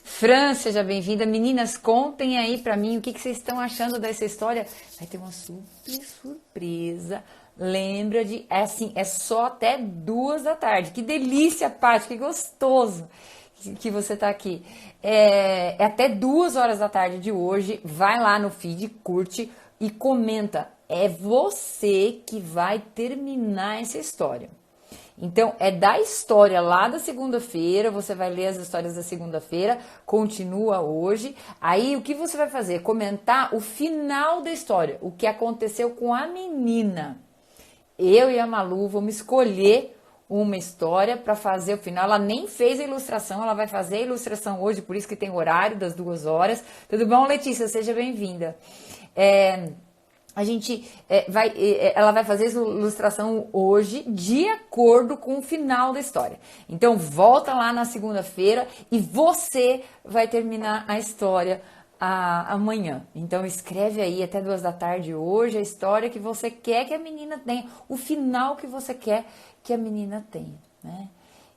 Fran, seja bem-vinda. Meninas, contem aí pra mim o que vocês estão achando dessa história. Vai ter uma super surpresa. Lembra de, é assim, é só até 2 da tarde. Que delícia, Paty, que gostoso que você tá aqui. É até 2 horas da tarde de hoje. Vai lá no feed, curte e comenta. É você que vai terminar essa história. Então, é da história lá da segunda-feira, você vai ler as histórias da segunda-feira, continua hoje. Aí, o que você vai fazer? Comentar o final da história, o que aconteceu com a menina. Eu e a Malu vamos escolher uma história para fazer o final. Ela nem fez a ilustração, ela vai fazer a ilustração hoje, por isso que tem o horário das 2 horas. Tudo bom, Letícia? Seja bem-vinda. Ela vai fazer essa ilustração hoje de acordo com o final da história. Então volta lá na segunda-feira e você vai terminar a história amanhã. Então escreve aí até 2 da tarde hoje a história que você quer que a menina tenha, o final que você quer que a menina tenha, né?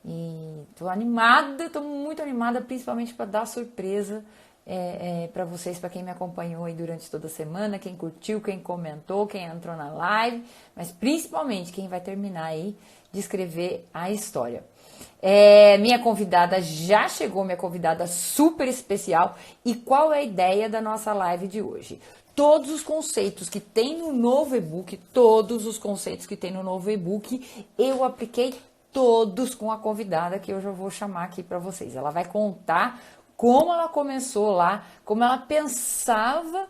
E tô animada, tô muito animada, principalmente para dar surpresa para vocês, para quem me acompanhou aí durante toda a semana, quem curtiu, quem comentou, quem entrou na live, mas principalmente quem vai terminar aí de escrever a história. Minha convidada já chegou, minha convidada super especial. E qual é a ideia da nossa live de hoje? Todos os conceitos que tem no novo e-book, eu apliquei todos com a convidada que eu já vou chamar aqui para vocês. Ela vai contar como ela começou lá, como ela pensava,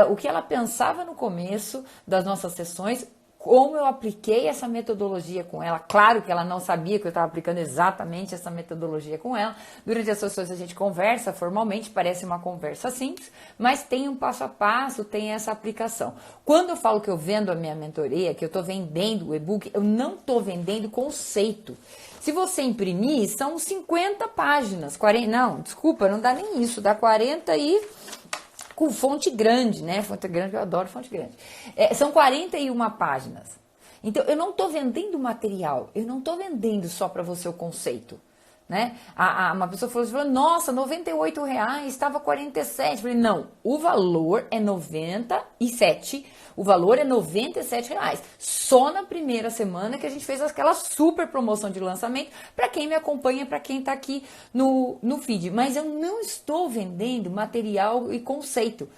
o que ela pensava no começo das nossas sessões, como eu apliquei essa metodologia com ela. Claro que ela não sabia que eu estava aplicando exatamente essa metodologia com ela. Durante as sessões a gente conversa formalmente, parece uma conversa simples, mas tem um passo a passo, tem essa aplicação. Quando eu falo que eu vendo a minha mentoria, que eu estou vendendo o e-book, eu não estou vendendo conceito. Se você imprimir, são 50 páginas. 40, não, desculpa, não dá nem isso, dá 40 e... com fonte grande, né? Fonte grande, eu adoro fonte grande. São 41 páginas. Então, eu não estou vendendo material, eu não estou vendendo só para você o conceito. Né? Uma pessoa falou, nossa, R$ 98, estava 47. Eu falei, não, o valor é 97, o valor é R$ 97. Só na primeira semana que a gente fez aquela super promoção de lançamento para quem me acompanha, para quem está aqui no feed. Mas eu não estou vendendo material e conceito.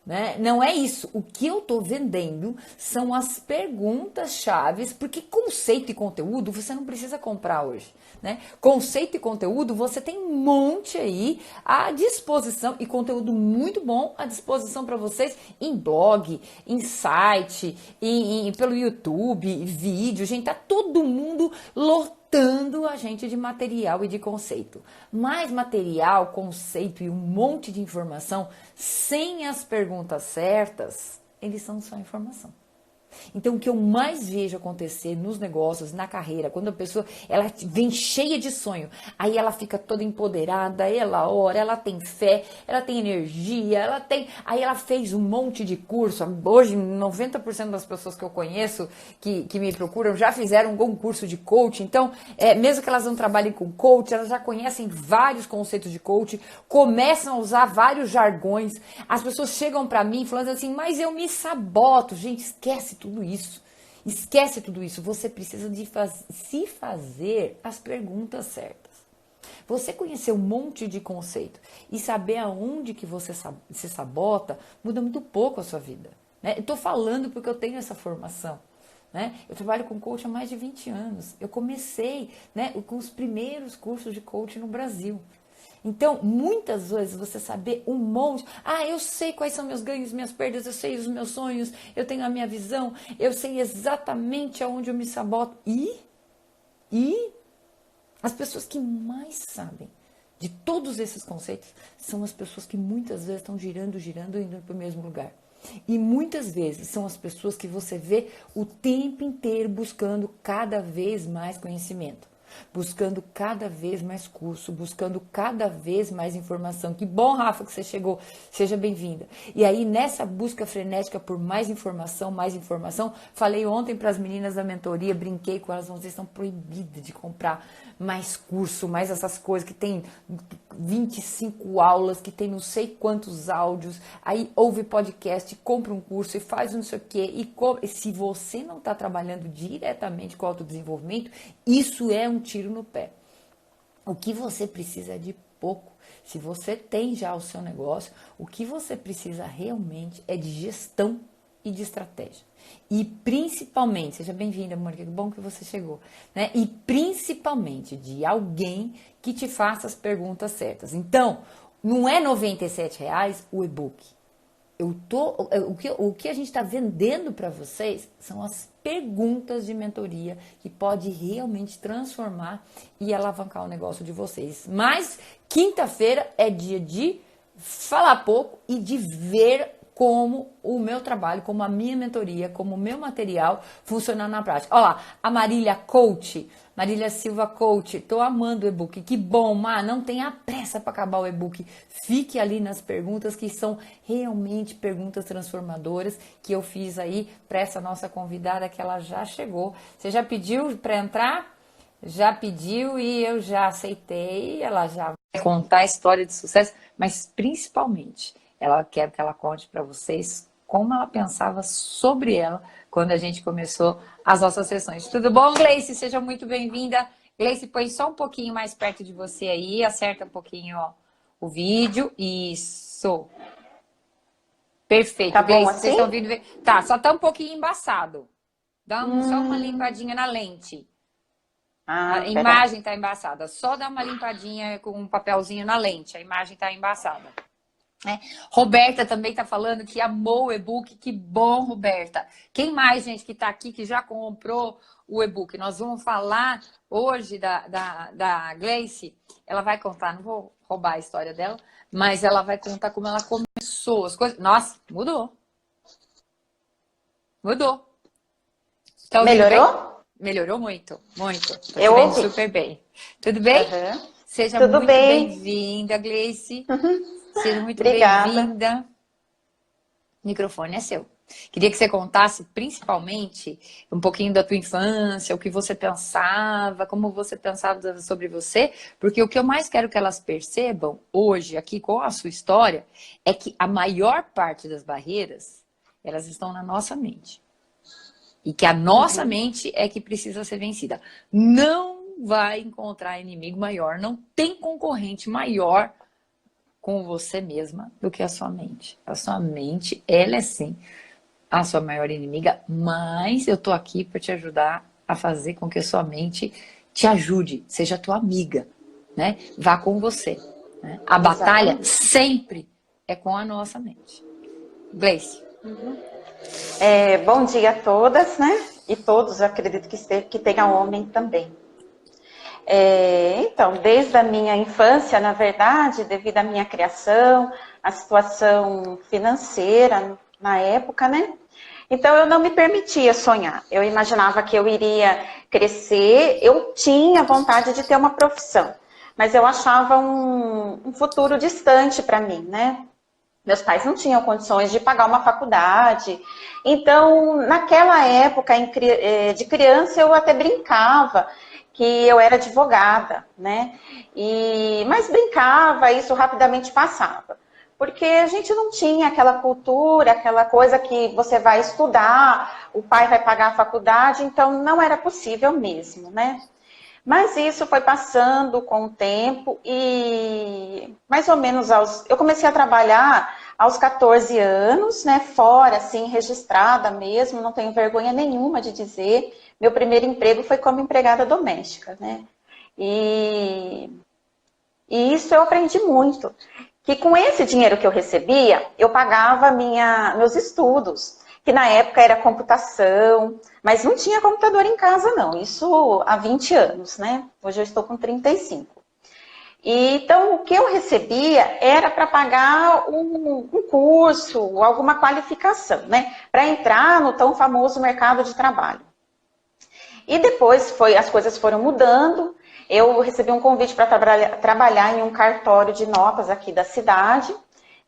Né? Não é isso. O que eu estou vendendo são as perguntas chaves, porque conceito e conteúdo você não precisa comprar hoje. Né? Conceito e conteúdo você tem um monte aí à disposição, e conteúdo muito bom à disposição para vocês em blog, em site, pelo YouTube, vídeo. Gente, tá todo mundo lotando a gente de material e de conceito. Mais material, conceito e um monte de informação sem as perguntas certas, eles são só informação. Então, o que eu mais vejo acontecer nos negócios, na carreira, quando a pessoa ela vem cheia de sonho, aí ela fica toda empoderada, ela ora, ela tem fé, ela tem energia, aí ela fez um monte de curso. Hoje, 90% das pessoas que eu conheço, que me procuram, já fizeram um curso de coaching. Então, mesmo que elas não trabalhem com coach, elas já conhecem vários conceitos de coaching, começam a usar vários jargões. As pessoas chegam para mim falando assim, mas eu me saboto. Gente, esquece tudo isso. Esquece tudo isso. Você precisa de se fazer as perguntas certas. Você conhecer um monte de conceito e saber aonde que você se sabota, muda muito pouco a sua vida. Né? Eu estou falando porque eu tenho essa formação. Né? Eu trabalho com coaching há mais de 20 anos. Eu comecei, né, com os primeiros cursos de coaching no Brasil. Então, muitas vezes você saber um monte, eu sei quais são meus ganhos, minhas perdas, eu sei os meus sonhos, eu tenho a minha visão, eu sei exatamente aonde eu me saboto. E as pessoas que mais sabem de todos esses conceitos são as pessoas que muitas vezes estão girando, indo para o mesmo lugar. E muitas vezes são as pessoas que você vê o tempo inteiro buscando cada vez mais conhecimento. buscando cada vez mais curso, buscando cada vez mais informação. Que bom, Rafa, que você chegou, seja bem-vinda. E aí, nessa busca frenética por mais informação, falei ontem para as meninas da mentoria, brinquei com elas, vocês estão proibidas de comprar mais curso, mais essas coisas, que tem 25 aulas, que tem não sei quantos áudios, aí ouve podcast, compra um curso e faz não sei o quê, e se você não está trabalhando diretamente com autodesenvolvimento, isso é um tiro no pé. O que você precisa é de pouco. Se você tem já o seu negócio, o que você precisa realmente é de gestão e de estratégia. E principalmente, seja bem-vinda, Mônica, que bom que você chegou, né? E principalmente de alguém que te faça as perguntas certas. Então, não é R$ 97,00 o e-book. O que a gente está vendendo para vocês são as perguntas de mentoria que pode realmente transformar e alavancar o negócio de vocês. Mas quinta-feira é dia de falar pouco e de ver como o meu trabalho, como a minha mentoria, como o meu material funciona na prática. Olha lá, a Marília Coach, Marília Silva Coach, tô amando o e-book, que bom, Má, não tenha pressa para acabar o e-book, fique ali nas perguntas que são realmente perguntas transformadoras que eu fiz aí para essa nossa convidada que ela já chegou. Você já pediu para entrar? Já pediu e eu já aceitei, ela já vai contar a história de sucesso, mas principalmente ela quer que ela conte para vocês como ela pensava sobre ela quando a gente começou as nossas sessões. Tudo bom, Gleice? Seja muito bem-vinda. Gleice, põe só um pouquinho mais perto de você aí, acerta um pouquinho, ó, o vídeo. Isso. Perfeito, Tá bom Gleice, assim? vocês estão ouvindo? Tá, só tá um pouquinho embaçado. Dá só uma limpadinha na lente. A imagem tá embaçada. Só dá uma limpadinha com um papelzinho na lente. A imagem tá embaçada. Roberta também está falando que amou o e-book. Que bom, Roberta. Quem mais, gente, que está aqui, que já comprou o e-book? Nós vamos falar hoje da Gleice. Ela vai contar, não vou roubar a história dela, mas ela vai contar como ela começou as coisas. Nossa, mudou. Mudou. Tá ouvindo bem? Melhorou muito, muito. Tô te vendo super bem. Tudo bem? Seja Tudo muito bem. bem-vinda, Gleice. Seja muito Obrigada. bem-vinda. O microfone é seu. Queria que você contasse principalmente um pouquinho da tua infância, o que você pensava, como você pensava sobre você, porque o que eu mais quero que elas percebam hoje, aqui com a sua história, é que a maior parte das barreiras, elas estão na nossa mente. E que a nossa mente é que precisa ser vencida. Não vai encontrar inimigo maior, não tem concorrente maior com você mesma do que a sua mente. A sua mente, ela é sim a sua maior inimiga, mas eu tô aqui para te ajudar a fazer com que a sua mente te ajude, seja tua amiga, né? Vá com você. Né? A batalha sempre é com a nossa mente. Gleice. Bom dia a todas, né? E todos, eu acredito que tenha homem também. Então, desde a minha infância, na verdade, devido à minha criação, a situação financeira na época, né? Então, eu não me permitia sonhar. Eu imaginava que eu iria crescer, eu tinha vontade de ter uma profissão, mas eu achava um futuro distante para mim, né? Meus pais não tinham condições de pagar uma faculdade. Então, naquela época, de criança, eu até brincava que eu era advogada, né? Mas brincava, isso rapidamente passava. Porque a gente não tinha aquela cultura, aquela coisa que você vai estudar, o pai vai pagar a faculdade, então não era possível mesmo, né? Mas isso foi passando com o tempo e mais ou menos eu comecei a trabalhar aos 14 anos, né, fora, assim, registrada mesmo, não tenho vergonha nenhuma de dizer. Meu primeiro emprego foi como empregada doméstica, né? E isso eu aprendi muito. Que com esse dinheiro que eu recebia, eu pagava meus estudos, que na época era computação, mas não tinha computador em casa não, isso há 20 anos, né? Hoje eu estou com 35. Então, o que eu recebia era para pagar um curso, alguma qualificação, né? Para entrar no tão famoso mercado de trabalho. E depois as coisas foram mudando, eu recebi um convite para trabalhar em um cartório de notas aqui da cidade,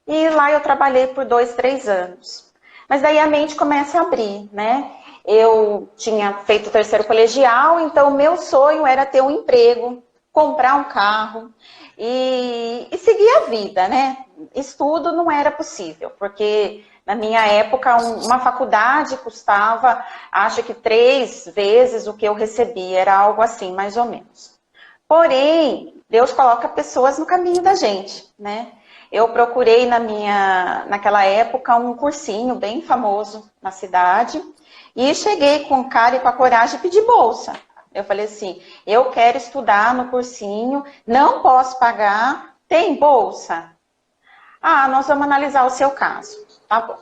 e lá eu trabalhei por 2, 3 anos. Mas daí a mente começa a abrir, né? Eu tinha feito o 3º colegial, então o meu sonho era ter um emprego, comprar um carro e seguir a vida, né? Estudo não era possível, porque na minha época uma faculdade custava, acho que 3 vezes o que eu recebia, era algo assim, mais ou menos. Porém, Deus coloca pessoas no caminho da gente, né? Eu procurei naquela época um cursinho bem famoso na cidade e cheguei com cara e com a coragem de pedir bolsa. Eu falei assim, eu quero estudar no cursinho, não posso pagar, tem bolsa? Ah, nós vamos analisar o seu caso. Tá bom.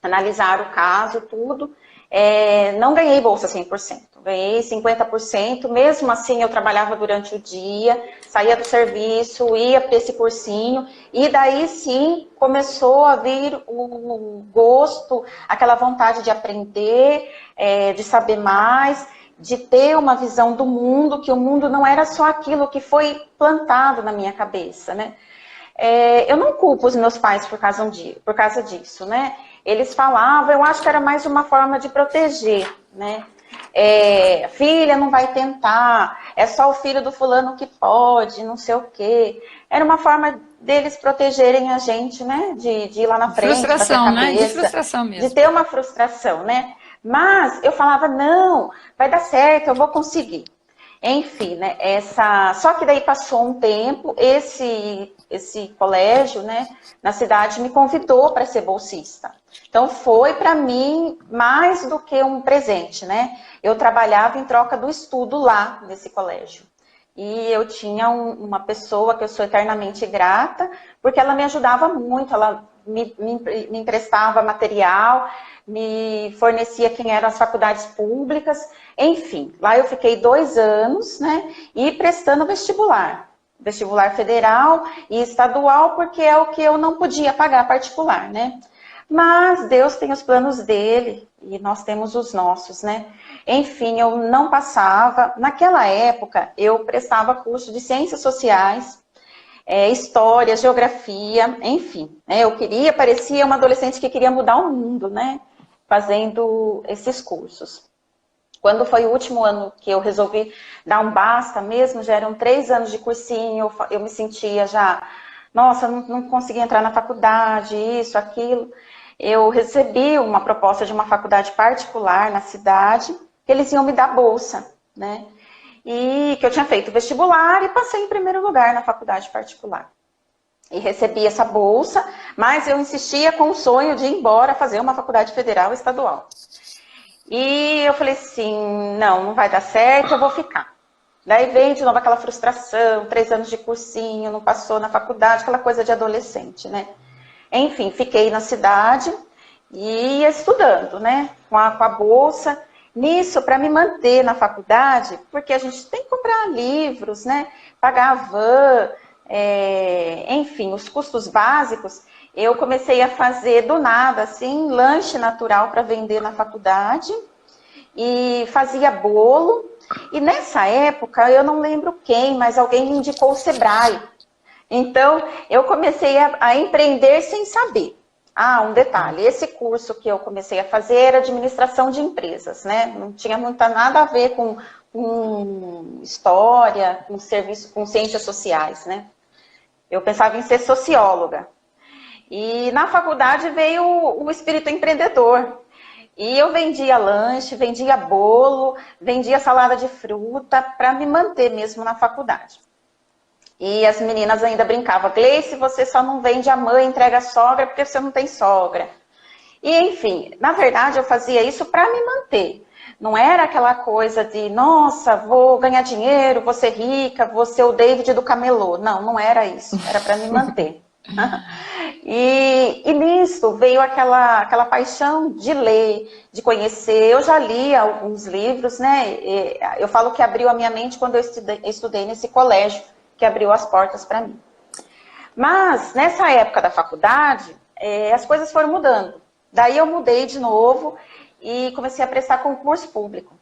Analisaram o caso, tudo. Não ganhei bolsa 100%, ganhei 50%, mesmo assim eu trabalhava durante o dia, saía do serviço, ia para esse cursinho, e daí sim começou a vir o gosto, aquela vontade de aprender, de saber mais, de ter uma visão do mundo, que o mundo não era só aquilo que foi plantado na minha cabeça, né? Eu não culpo os meus pais por causa disso, né? Eles falavam, eu acho que era mais uma forma de proteger, né? Filha, não vai tentar, é só o filho do fulano que pode, não sei o quê. Era uma forma deles protegerem a gente, né? De ir lá na frente, Frustração, bater a né? De cabeça, frustração mesmo. de ter uma frustração, né? Mas eu falava, não, vai dar certo, eu vou conseguir. Enfim, né, só que daí passou um tempo, esse colégio, né, na cidade me convidou para ser bolsista. Então foi para mim mais do que um presente, né? Eu trabalhava em troca do estudo lá nesse colégio. E eu tinha uma pessoa que eu sou eternamente grata, porque ela me ajudava muito, ela me emprestava material, me fornecia quem eram as faculdades públicas, enfim. Lá eu fiquei 2 anos, né, e prestando vestibular federal e estadual, porque é o que eu não podia pagar particular, né. Mas Deus tem os planos dele e nós temos os nossos, né. Enfim, eu não passava. Naquela época, eu prestava curso de ciências sociais, história, geografia, enfim. Né, parecia uma adolescente que queria mudar o mundo, né, fazendo esses cursos. Quando foi o último ano que eu resolvi dar um basta mesmo, já eram 3 anos de cursinho, eu me sentia já, nossa, não conseguia entrar na faculdade, isso, aquilo. Eu recebi uma proposta de uma faculdade particular na cidade, que eles iam me dar bolsa, né? E que eu tinha feito vestibular e passei em primeiro lugar na faculdade particular. E recebi essa bolsa, mas eu insistia com o sonho de ir embora fazer uma faculdade federal e estadual. E eu falei assim, não vai dar certo, eu vou ficar. Daí vem de novo aquela frustração, 3 anos de cursinho, não passou na faculdade, aquela coisa de adolescente, né? Enfim, fiquei na cidade e ia estudando, né? Com a bolsa. Nisso, para me manter na faculdade, porque a gente tem que comprar livros, né? Pagar a van, enfim, os custos básicos, eu comecei a fazer do nada, assim, lanche natural para vender na faculdade e fazia bolo. E nessa época, eu não lembro quem, mas alguém me indicou o Sebrae. Então, eu comecei a empreender sem saber. Ah, um detalhe, esse curso que eu comecei a fazer era administração de empresas, né? Não tinha nada a ver com história, com serviço, com ciências sociais, né? Eu pensava em ser socióloga. E na faculdade veio o espírito empreendedor. E eu vendia lanche, vendia bolo, vendia salada de fruta para me manter mesmo na faculdade. E as meninas ainda brincavam, Gleice, você só não vende a mãe, entrega a sogra porque você não tem sogra. E enfim, na verdade eu fazia isso para me manter. Não era aquela coisa de, nossa, vou ganhar dinheiro, vou ser rica, vou ser o David do camelô. Não era isso, era para me manter. E nisso veio aquela paixão de ler, de conhecer. Eu já li alguns livros, né? Eu falo que abriu a minha mente quando eu estudei nesse colégio, que abriu as portas para mim. Mas, nessa época da faculdade, as coisas foram mudando. Daí eu mudei de novo e comecei a prestar concurso público.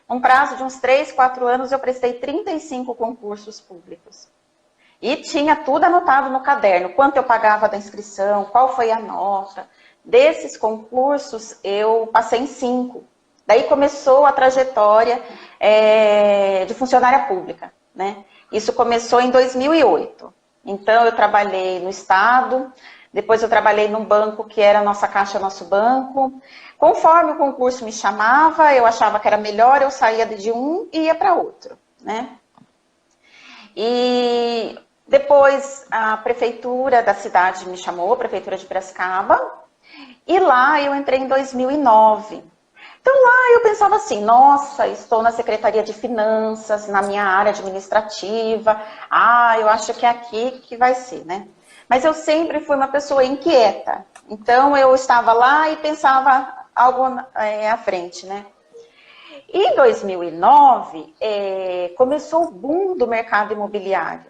um prazo de uns 3, 4 anos, eu prestei 35 concursos públicos. E tinha tudo anotado no caderno, quanto eu pagava da inscrição, qual foi a nota. Desses concursos, eu passei em 5. Daí começou a trajetória de funcionária pública, né? Isso começou em 2008. Então, eu trabalhei no Estado, depois eu trabalhei num banco que era Nossa Caixa, Nosso Banco. Conforme o concurso me chamava, eu achava que era melhor, eu saía de um e ia para outro, né? E depois a prefeitura da cidade me chamou, a prefeitura de Piracicaba, e lá eu entrei em 2009. Então lá eu pensava assim, nossa, estou na Secretaria de Finanças, na minha área administrativa, eu acho que é aqui que vai ser, né? Mas eu sempre fui uma pessoa inquieta, então eu estava lá e pensava algo à frente, né? E em 2009, começou o boom do mercado imobiliário.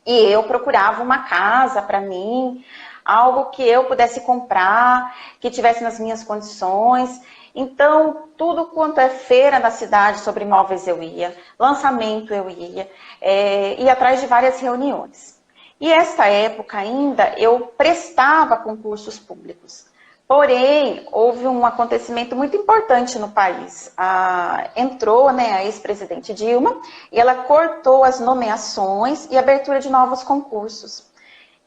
E eu procurava uma casa para mim, algo que eu pudesse comprar, que tivesse nas minhas condições. Então, tudo quanto é feira na cidade sobre imóveis eu ia, lançamento eu ia atrás de várias reuniões. E essa época ainda eu prestava concursos públicos. Porém, houve um acontecimento muito importante no país. Entrou, né, a ex-presidente Dilma e ela cortou as nomeações e abertura de novos concursos.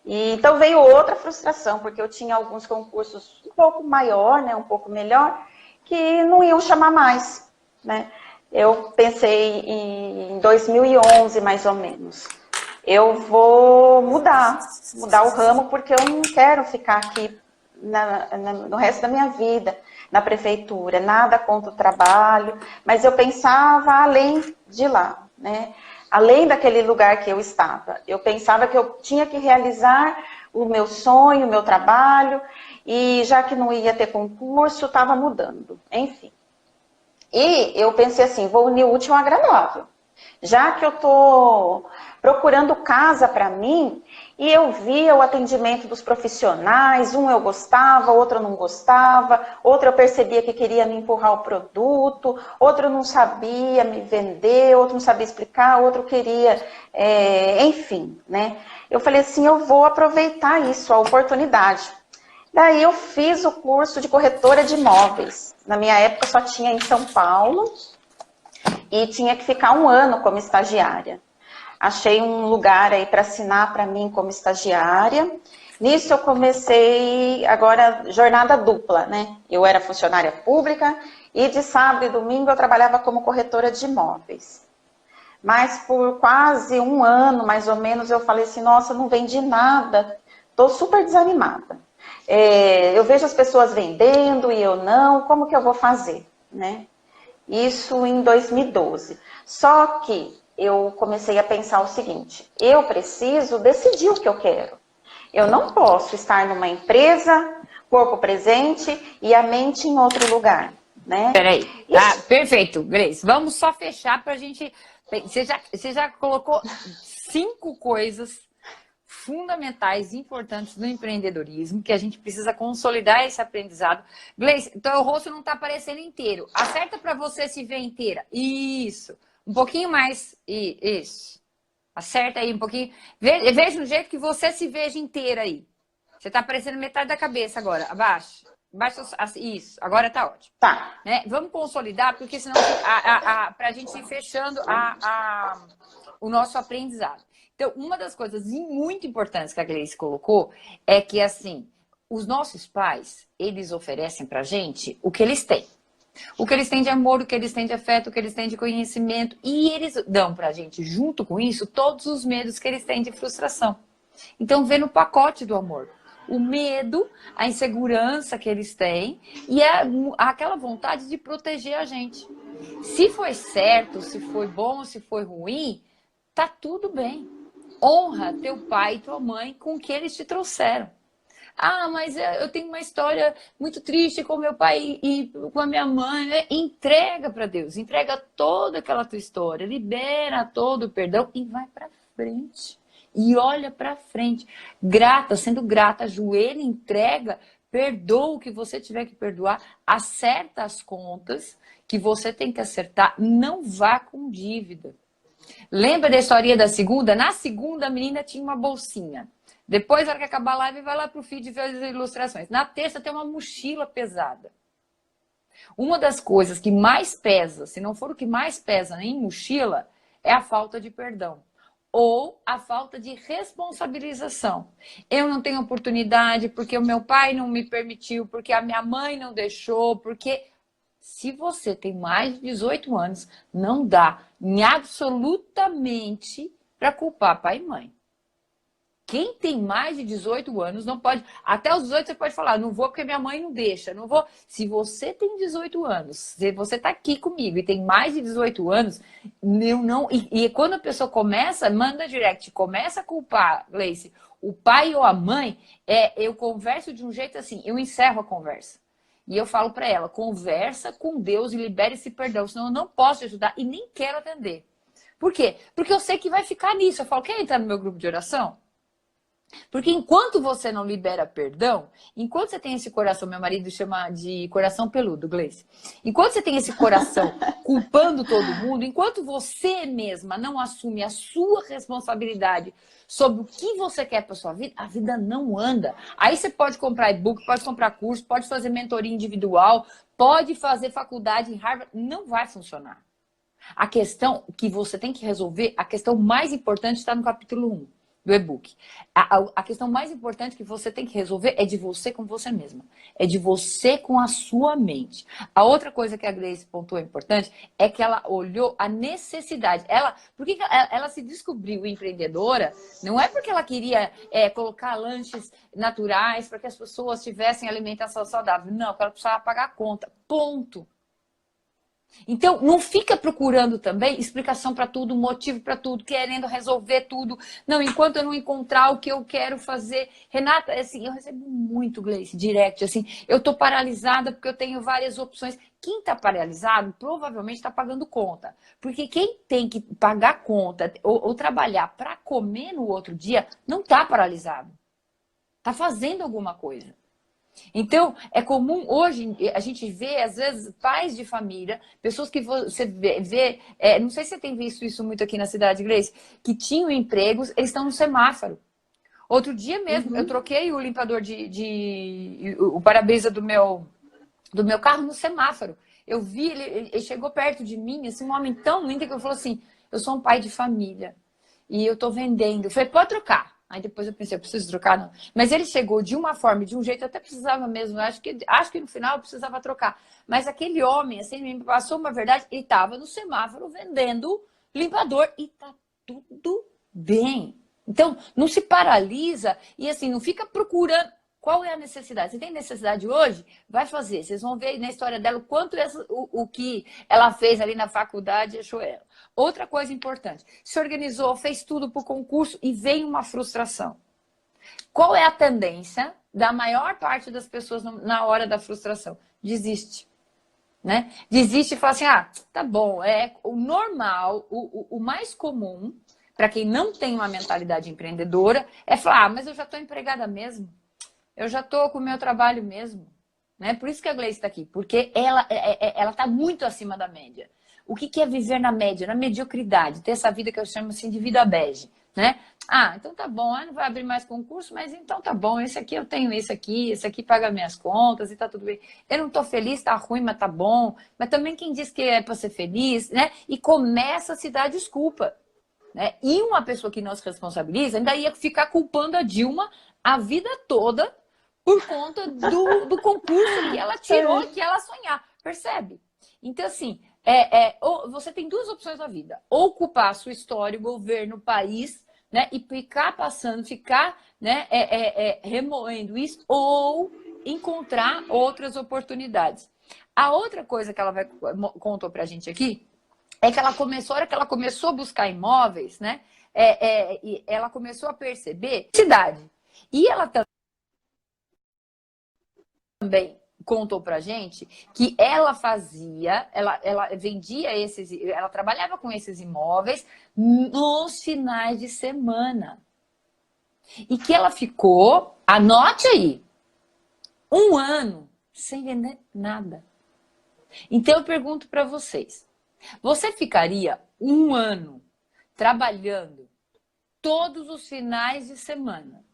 E, então veio outra frustração, porque eu tinha alguns concursos um pouco maior, né, um pouco melhor, que não iam chamar mais, né? Eu pensei em 2011, mais ou menos. Eu vou mudar o ramo, porque eu não quero ficar aqui no resto da minha vida, na prefeitura, nada contra o trabalho, mas eu pensava além de lá, né? Além daquele lugar que eu estava. Eu pensava que eu tinha que realizar o meu sonho, o meu trabalho, e já que não ia ter concurso, estava mudando, enfim. E eu pensei assim, vou unir o útil ao agradável. Já que eu estou procurando casa para mim, e eu via o atendimento dos profissionais, um eu gostava, outro eu não gostava, outro eu percebia que queria me empurrar o produto, outro não sabia me vender, outro não sabia explicar, outro queria, enfim, né? Eu falei assim, eu vou aproveitar isso, a oportunidade. Daí eu fiz o curso de corretora de imóveis. Na minha época só tinha em São Paulo e tinha que ficar 1 ano como estagiária. Achei um lugar aí para assinar para mim como estagiária. Nisso eu comecei agora jornada dupla, né? Eu era funcionária pública e de sábado e domingo eu trabalhava como corretora de imóveis. Mas por quase 1 ano, mais ou menos, eu falei assim, nossa, não vendi nada, estou super desanimada. Eu vejo as pessoas vendendo e eu não, como que eu vou fazer, né? Isso em 2012. Só que eu comecei a pensar o seguinte, eu preciso decidir o que eu quero. Eu não posso estar numa empresa, corpo presente e a mente em outro lugar, né? Peraí. Perfeito, Grace. Vamos só fechar para a gente... Você já colocou 5 coisas fundamentais, importantes no empreendedorismo, que a gente precisa consolidar esse aprendizado. Gleice, então o rosto não está aparecendo inteiro. Acerta para você se ver inteira. Isso. Um pouquinho mais. Isso. Acerta aí um pouquinho. Veja o jeito que você se veja inteira aí. Você está aparecendo metade da cabeça agora. Abaixa. Isso. Agora está ótimo. Tá. Né? Vamos consolidar, porque senão para a gente ir fechando o nosso aprendizado. Então, uma das coisas muito importantes que a Gleice colocou é que, assim, os nossos pais, eles oferecem pra gente o que eles têm. O que eles têm de amor, o que eles têm de afeto, o que eles têm de conhecimento. E eles dão pra gente, junto com isso, todos os medos que eles têm de frustração. Então, vê no pacote do amor. O medo, a insegurança que eles têm e aquela vontade de proteger a gente. Se foi certo, se foi bom, se foi ruim, tá tudo bem. Honra teu pai e tua mãe com o que eles te trouxeram. Mas eu tenho uma história muito triste com meu pai e com a minha mãe. Né? Entrega para Deus, entrega toda aquela tua história, libera todo o perdão e vai para frente. E olha para frente, grata, sendo grata, ajoelha, entrega, perdoa o que você tiver que perdoar, acerta as contas que você tem que acertar, não vá com dívida. Lembra da historinha da segunda? Na segunda, a menina tinha uma bolsinha. Depois, na hora que acabar a live, vai lá pro feed e vê as ilustrações. Na terça, tem uma mochila pesada. Uma das coisas que mais pesa, se não for o que mais pesa em mochila, é a falta de perdão. Ou a falta de responsabilização. Eu não tenho oportunidade porque o meu pai não me permitiu, porque a minha mãe não deixou, porque... Se você tem mais de 18 anos, não dá em absolutamente para culpar pai e mãe. Quem tem mais de 18 anos não pode... Até os 18 você pode falar, não vou porque minha mãe não deixa, não vou... Se você tem 18 anos, se você está aqui comigo e tem mais de 18 anos, eu não... E quando a pessoa começa, manda direct, começa a culpar, Gleice, o pai ou a mãe, eu converso de um jeito assim, eu encerro a conversa. E eu falo para ela, conversa com Deus e libere esse perdão, senão eu não posso te ajudar e nem quero atender. Por quê? Porque eu sei que vai ficar nisso. Eu falo, quer entrar no meu grupo de oração? Porque enquanto você não libera perdão, enquanto você tem esse coração, meu marido chama de coração peludo, Gleice. Enquanto você tem esse coração culpando todo mundo, enquanto você mesma não assume a sua responsabilidade sobre o que você quer para sua vida, a vida não anda. Aí você pode comprar e-book, pode comprar curso, pode fazer mentoria individual, pode fazer faculdade em Harvard, não vai funcionar. A questão que você tem que resolver, a questão mais importante está no capítulo 1 do e-book. A questão mais importante que você tem que resolver é de você com você mesma. É de você com a sua mente. A outra coisa que a Grace pontuou importante é que ela olhou a necessidade. Por que ela se descobriu empreendedora? Não é porque ela queria colocar lanches naturais para que as pessoas tivessem alimentação saudável. Não, porque ela precisava pagar a conta. Ponto. Então, não fica procurando também explicação para tudo, motivo para tudo, querendo resolver tudo. Não, enquanto eu não encontrar o que eu quero fazer. Renata, assim, eu recebo muito, Gleice, direct, assim, eu estou paralisada porque eu tenho várias opções. Quem está paralisado provavelmente está pagando conta. Porque quem tem que pagar conta ou trabalhar para comer no outro dia, não está paralisado. Está fazendo alguma coisa. Então, é comum hoje, a gente vê, às vezes, pais de família, pessoas que você vê, não sei se você tem visto isso muito aqui na cidade, Grace, que tinham empregos, eles estão no semáforo. Outro dia mesmo, eu troquei o limpador o para-brisa do meu carro no semáforo. Eu vi, ele chegou perto de mim, assim, um homem tão lindo que eu falou assim, eu sou um pai de família e eu tô vendendo. Eu falei, pode trocar. Aí depois eu pensei, eu preciso trocar, não. Mas ele chegou de uma forma, de um jeito, eu até precisava mesmo. Acho que no final eu precisava trocar. Mas aquele homem, assim, me passou uma verdade. Ele estava no semáforo vendendo limpador e tá tudo bem. Então, não se paralisa e, assim, não fica procurando. Qual é a necessidade? Você tem necessidade hoje? Vai fazer. Vocês vão ver na história dela o quanto o que ela fez ali na faculdade achou ela. Outra coisa importante, se organizou, fez tudo para o concurso e veio uma frustração. Qual é a tendência da maior parte das pessoas na hora da frustração? Desiste. Né? Desiste e fala assim, tá bom, é o normal, o mais comum, para quem não tem uma mentalidade empreendedora, é falar, mas eu já estou empregada mesmo. Eu já estou com o meu trabalho mesmo. Né? Por isso que a Gleice está aqui, porque ela está muito acima da média. O que é viver na média, na mediocridade? Ter essa vida que eu chamo assim de vida bege. Né? Então tá bom, não vai abrir mais concurso, mas então tá bom, esse aqui eu tenho esse aqui paga minhas contas e tá tudo bem. Eu não tô feliz, tá ruim, mas tá bom. Mas também quem diz que é para ser feliz, né? E começa a se dar desculpa. Né? E uma pessoa que não se responsabiliza ainda ia ficar culpando a Dilma a vida toda por conta do concurso que ela tirou, que ela sonhar. Percebe? Então, assim, você tem duas opções na vida. Ou culpar a sua história, o governo, o país, né? E ficar passando, né, remoendo isso, ou encontrar outras oportunidades. A outra coisa que ela contou pra gente aqui é que ela começou, a hora que ela começou a buscar imóveis, né? Ela começou a perceber cidade. E ela também contou pra gente que ela vendia ela trabalhava com esses imóveis nos finais de semana. E que ela ficou, anote aí, Um ano sem vender nada. Então eu pergunto para vocês, você ficaria um ano trabalhando todos os finais de semana,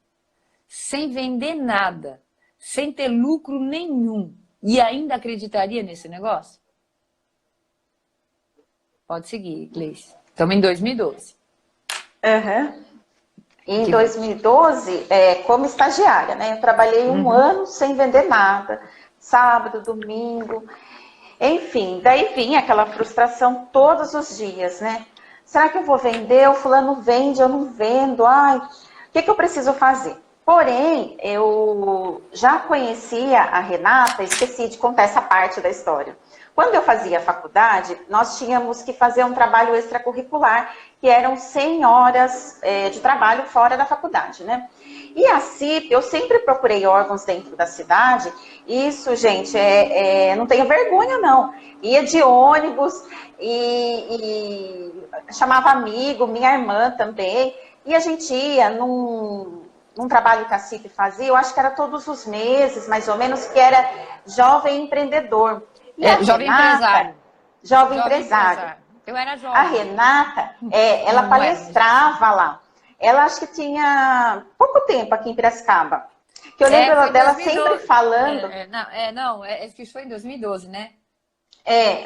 sem vender nada, sem ter lucro nenhum, e ainda acreditaria nesse negócio? Pode seguir, Gleice. Estamos em 2012. Uhum. Em 2012, como estagiária, né? Eu trabalhei um ano sem vender nada, sábado, domingo, enfim. Daí vinha aquela frustração todos os dias, né? Será que eu vou vender? O fulano vende, eu não vendo. Ai, o que eu preciso fazer? Porém, eu já conhecia a Renata, esqueci de contar essa parte da história. Quando eu fazia faculdade, nós tínhamos que fazer um trabalho extracurricular, que eram 100 horas de trabalho fora da faculdade, né? E a CIP, eu sempre procurei órgãos dentro da cidade, isso, gente, não tenho vergonha, não. Ia de ônibus e chamava amigo, minha irmã também, e a gente ia num trabalho que a CIP fazia, eu acho que era todos os meses, mais ou menos, que era jovem empreendedor. Jovem empresário. Jovem empresário. Eu era jovem. A Renata, ela palestrava lá. Ela acho que tinha pouco tempo aqui em Piracicaba. Que eu lembro dela sempre falando. Acho que isso foi em 2012, né?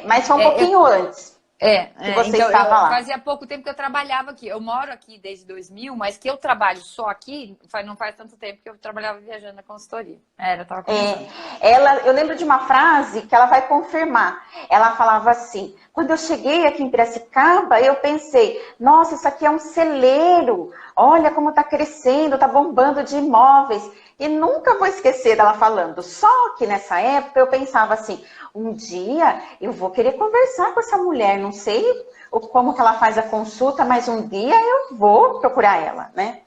Mas foi um pouquinho antes. Que você então, estava lá. Fazia pouco tempo que eu trabalhava aqui. Eu moro aqui desde 2000, mas que eu trabalho só aqui não faz tanto tempo que eu trabalhava viajando na consultoria. Eu estava começando. Eu lembro de uma frase que ela vai confirmar. Ela falava assim, quando eu cheguei aqui em Piracicaba, eu pensei, nossa, isso aqui é um celeiro. Olha como está crescendo, está bombando de imóveis. E nunca vou esquecer dela falando. Só que nessa época eu pensava assim, um dia eu vou querer conversar com essa mulher, não sei como que ela faz a consulta, mas um dia eu vou procurar ela, né?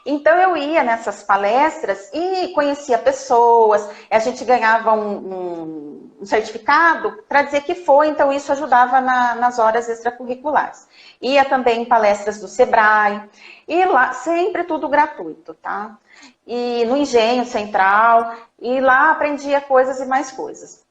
Então eu ia nessas palestras e conhecia pessoas, a gente ganhava um certificado para dizer que foi, então isso ajudava nas horas extracurriculares. Ia também em palestras do Sebrae, e lá sempre tudo gratuito, tá? E no Engenho Central, e lá aprendia coisas e mais coisas.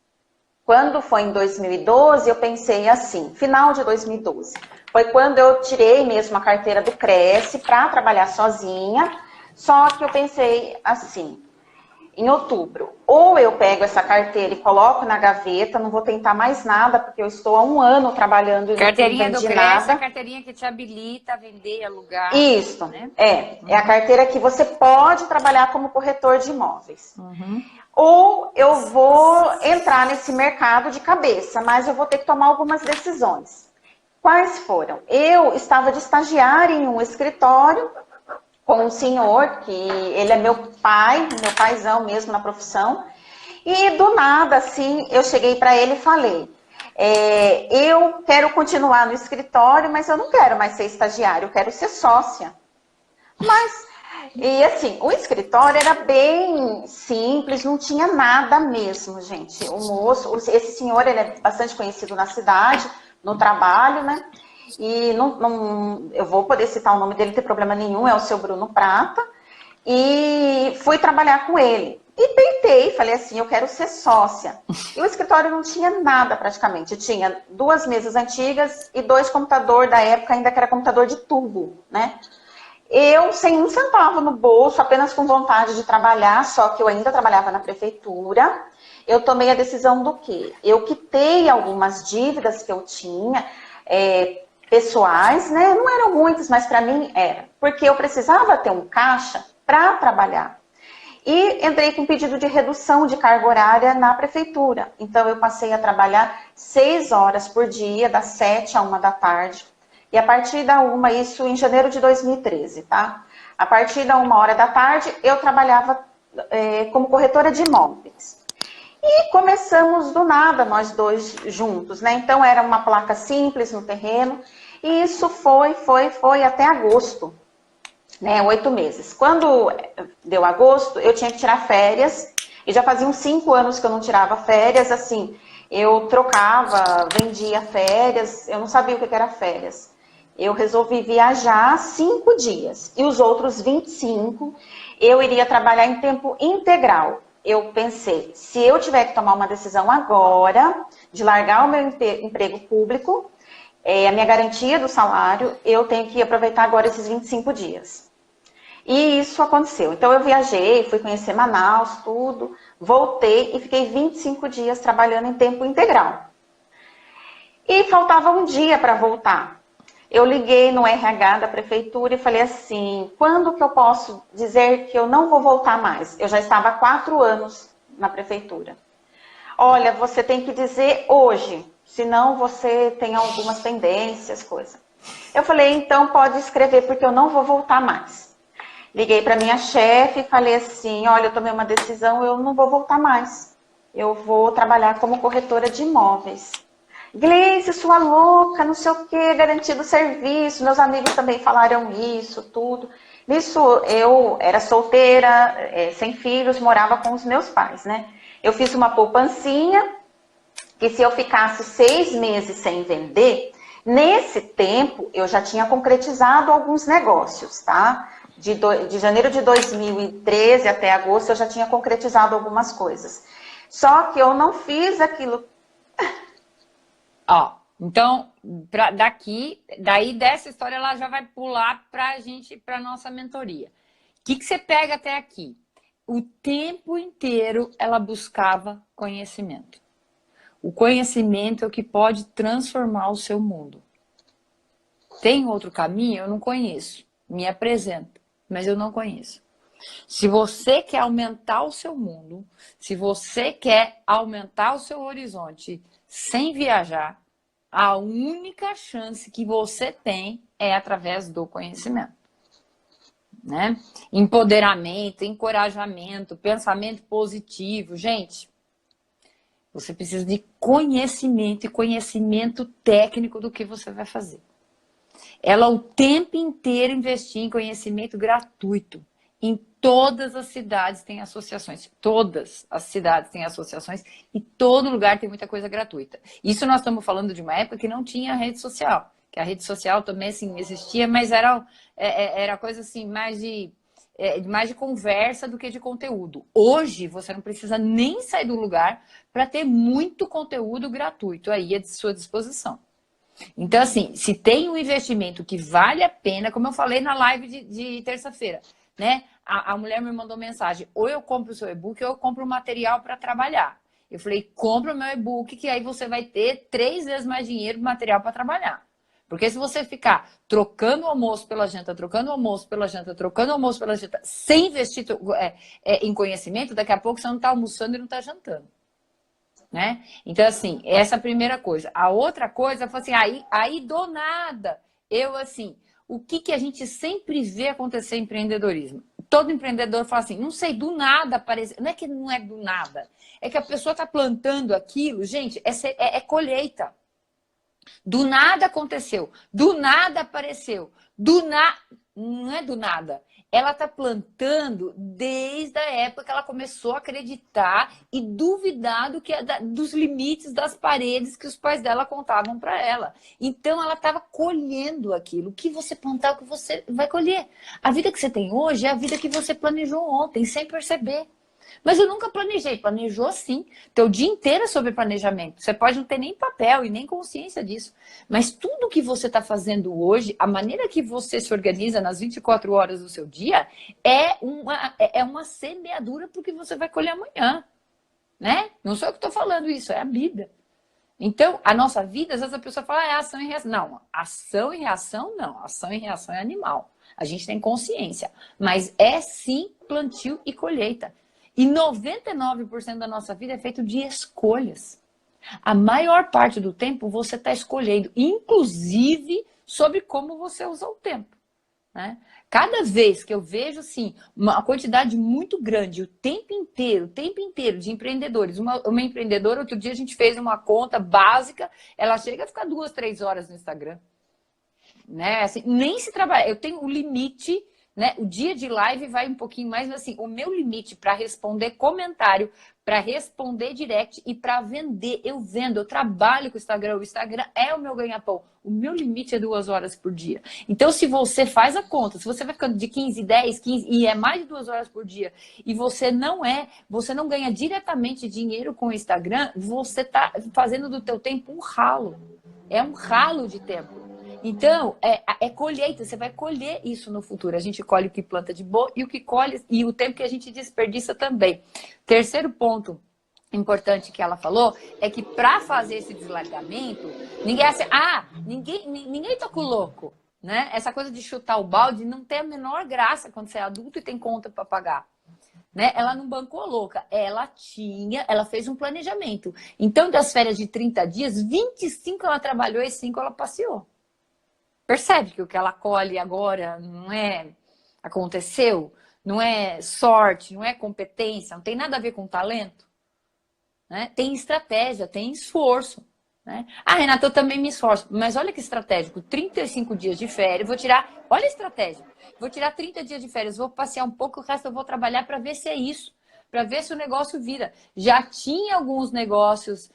Quando foi em 2012, eu pensei assim, final de 2012, foi quando eu tirei mesmo a carteira do Cresce para trabalhar sozinha, só que eu pensei assim, em outubro, ou eu pego essa carteira e coloco na gaveta, não vou tentar mais nada, porque eu estou há um ano trabalhando e carteirinha não vendi do Cresce, nada. a carteirinha que te habilita a vender e alugar. Isso, né? É a carteira que você pode trabalhar como corretor de imóveis. Ou eu vou entrar nesse mercado de cabeça, mas eu vou ter que tomar algumas decisões. Quais foram? Eu estava de estagiária em um escritório com um senhor, que ele é meu paizão mesmo na profissão, e do nada, assim, eu cheguei para ele e falei, eu quero continuar no escritório, mas eu não quero mais ser estagiária, eu quero ser sócia. E assim, o escritório era bem simples, não tinha nada mesmo, gente. O moço, esse senhor, ele é bastante conhecido na cidade, no trabalho, né? E eu vou poder citar o nome dele, não tem problema nenhum, é o seu Bruno Prata. E fui trabalhar com ele. E tentei, falei assim, eu quero ser sócia. E o escritório não tinha nada praticamente. Tinha 2 mesas antigas e 2 computadores da época, ainda que era computador de tubo, né? Eu, sem um centavo no bolso, apenas com vontade de trabalhar, só que eu ainda trabalhava na prefeitura, eu tomei a decisão do quê? Eu quitei algumas dívidas que eu tinha, pessoais, né? Não eram muitas, mas para mim era. Porque eu precisava ter um caixa para trabalhar. E entrei com pedido de redução de carga horária na prefeitura. Então, eu passei a trabalhar 6 horas por dia, das 7 à 1 da tarde. E a partir da 1, isso em janeiro de 2013, tá? A partir da 1 hora da tarde, eu trabalhava como corretora de imóveis. E começamos do nada, nós dois juntos, né? Então, era uma placa simples no terreno. E isso foi até agosto, né? 8 meses. Quando deu agosto, eu tinha que tirar férias. E já fazia uns 5 anos que eu não tirava férias, assim. Eu trocava, vendia férias, eu não sabia o que era férias. Eu resolvi viajar 5 dias. E os outros 25, eu iria trabalhar em tempo integral. eu pensei, se eu tiver que tomar uma decisão agora, de largar o meu emprego público, a minha garantia do salário, eu tenho que aproveitar agora esses 25 dias. E isso aconteceu. Então eu viajei, fui conhecer Manaus, tudo, voltei e fiquei 25 dias trabalhando em tempo integral. E faltava um dia para voltar. Eu liguei no RH da prefeitura e falei assim, quando que eu posso dizer que eu não vou voltar mais? Eu já estava há 4 anos na prefeitura. Olha, você tem que dizer hoje, senão você tem algumas pendências, coisa. Eu falei, então pode escrever porque eu não vou voltar mais. Liguei para minha chefe e falei assim, olha, eu tomei uma decisão, eu não vou voltar mais. Eu vou trabalhar como corretora de imóveis. Gleice, sua louca, não sei o que, garantido serviço. Meus amigos também falaram isso, tudo. Nisso, eu era solteira, sem filhos, morava com os meus pais, né? Eu fiz uma poupancinha, que se eu ficasse 6 meses sem vender, nesse tempo, eu já tinha concretizado alguns negócios, tá? De janeiro de 2013 até agosto, eu já tinha concretizado algumas coisas. Só que eu não fiz aquilo. Ó, então, daí dessa história, ela já vai pular pra nossa mentoria. O que você pega até aqui? O tempo inteiro ela buscava conhecimento. O conhecimento é o que pode transformar o seu mundo. Tem outro caminho? Eu não conheço. Me apresenta, mas eu não conheço. Se você quer aumentar o seu mundo, se você quer aumentar o seu horizonte sem viajar, a única chance que você tem é através do conhecimento. Né? Empoderamento, encorajamento, pensamento positivo. Gente, você precisa de conhecimento e conhecimento técnico do que você vai fazer. Ela o tempo inteiro investia em conhecimento gratuito. Em todas as cidades tem associações. Todas as cidades têm associações e todo lugar tem muita coisa gratuita. Isso nós estamos falando de uma época que não tinha rede social. Que a rede social também assim, existia, mas era coisa assim, mais de conversa do que de conteúdo. Hoje, você não precisa nem sair do lugar para ter muito conteúdo gratuito aí à sua disposição. Então, assim, se tem um investimento que vale a pena, como eu falei na live de terça-feira, né? A mulher me mandou mensagem, ou eu compro o seu e-book ou eu compro o material para trabalhar. Eu falei, compra o meu e-book que aí você vai ter 3 vezes mais dinheiro de material para trabalhar. Porque se você ficar trocando o almoço pela janta, trocando o almoço pela janta, trocando o almoço pela janta, sem investir em conhecimento, daqui a pouco você não está almoçando e não está jantando. Né? Então, assim, essa é a primeira coisa. A outra coisa foi assim, aí do nada, o que a gente sempre vê acontecer em empreendedorismo? Todo empreendedor fala assim, não sei, do nada aparece. Não é que não é do nada, é que a pessoa está plantando aquilo, gente, é colheita. Do nada aconteceu, do nada apareceu, não é do nada. Ela está plantando desde a época que ela começou a acreditar e duvidar dos limites das paredes que os pais dela contavam para ela. Então, ela estava colhendo aquilo. O que você plantar, o que você vai colher. A vida que você tem hoje é a vida que você planejou ontem, sem perceber. Mas eu nunca planejei. Planejou sim. Teu dia inteiro é sobre planejamento. Você pode não ter nem papel e nem consciência disso. Mas tudo que você está fazendo hoje, a maneira que você se organiza nas 24 horas do seu dia, é uma semeadura para o que você vai colher amanhã. Né? Não sou eu que estou falando isso, é a vida. Então, a nossa vida, às vezes a pessoa fala, é ação e reação. Não, ação e reação não. Ação e reação é animal. A gente tem consciência. Mas é sim plantio e colheita. E 99% da nossa vida é feito de escolhas. A maior parte do tempo você está escolhendo, inclusive sobre como você usa o tempo. Né? Cada vez que eu vejo assim, uma quantidade muito grande, o tempo inteiro de empreendedores. Uma empreendedora, outro dia a gente fez uma conta básica, ela chega a ficar 2, 3 horas no Instagram. Né? Assim, nem se trabalha. Eu tenho o limite né? O dia de live vai um pouquinho mais, mas assim, o meu limite para responder comentário, para responder direct e para vender, eu vendo, eu trabalho com o Instagram é o meu ganha-pão. O meu limite é 2 horas por dia. Então, se você faz a conta, se você vai ficando de 15, 10, 15, e é mais de 2 horas por dia, e você não ganha diretamente dinheiro com o Instagram, você está fazendo do teu tempo um ralo. É um ralo de tempo. Então, é colheita, você vai colher isso no futuro. A gente colhe o que planta de boa e o que colhe e o tempo que a gente desperdiça também. Terceiro ponto importante que ela falou é que para fazer esse deslargamento, ninguém tá com louco, né? Essa coisa de chutar o balde não tem a menor graça quando você é adulto e tem conta para pagar. Né? Ela não bancou louca, ela fez um planejamento. Então, das férias de 30 dias, 25 ela trabalhou e 5 ela passeou. Percebe que o que ela colhe agora não aconteceu, não é sorte, não é competência, não tem nada a ver com talento, né? Tem estratégia, tem esforço, né? Ah, Renata, eu também me esforço, mas olha que estratégico, 35 dias de férias, olha a estratégia, vou tirar 30 dias de férias, vou passear um pouco, o resto eu vou trabalhar para ver se é isso, para ver se o negócio vira. Já tinha alguns negócios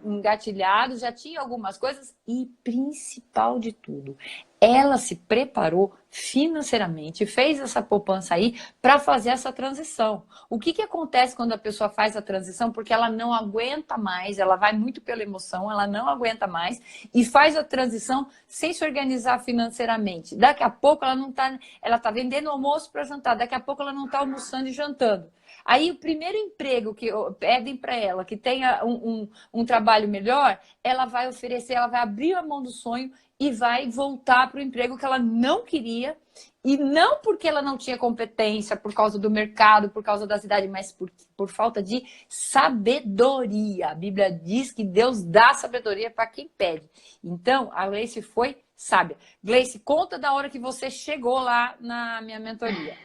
engatilhados, já tinha algumas coisas e, principal de tudo, ela se preparou financeiramente, fez essa poupança aí para fazer essa transição. O que acontece quando a pessoa faz a transição? Porque ela não aguenta mais, ela vai muito pela emoção, ela não aguenta mais e faz a transição sem se organizar financeiramente. Daqui a pouco ela tá vendendo almoço para jantar, daqui a pouco ela não está almoçando e jantando. Aí o primeiro emprego que pedem para ela, que tenha um trabalho melhor, ela vai oferecer, ela vai abrir a mão do sonho e vai voltar para o emprego que ela não queria, e não porque ela não tinha competência, por causa do mercado, por causa da cidade, mas por falta de sabedoria. A Bíblia diz que Deus dá sabedoria para quem pede. Então, a Gleice foi sábia. Gleice, conta da hora que você chegou lá na minha mentoria.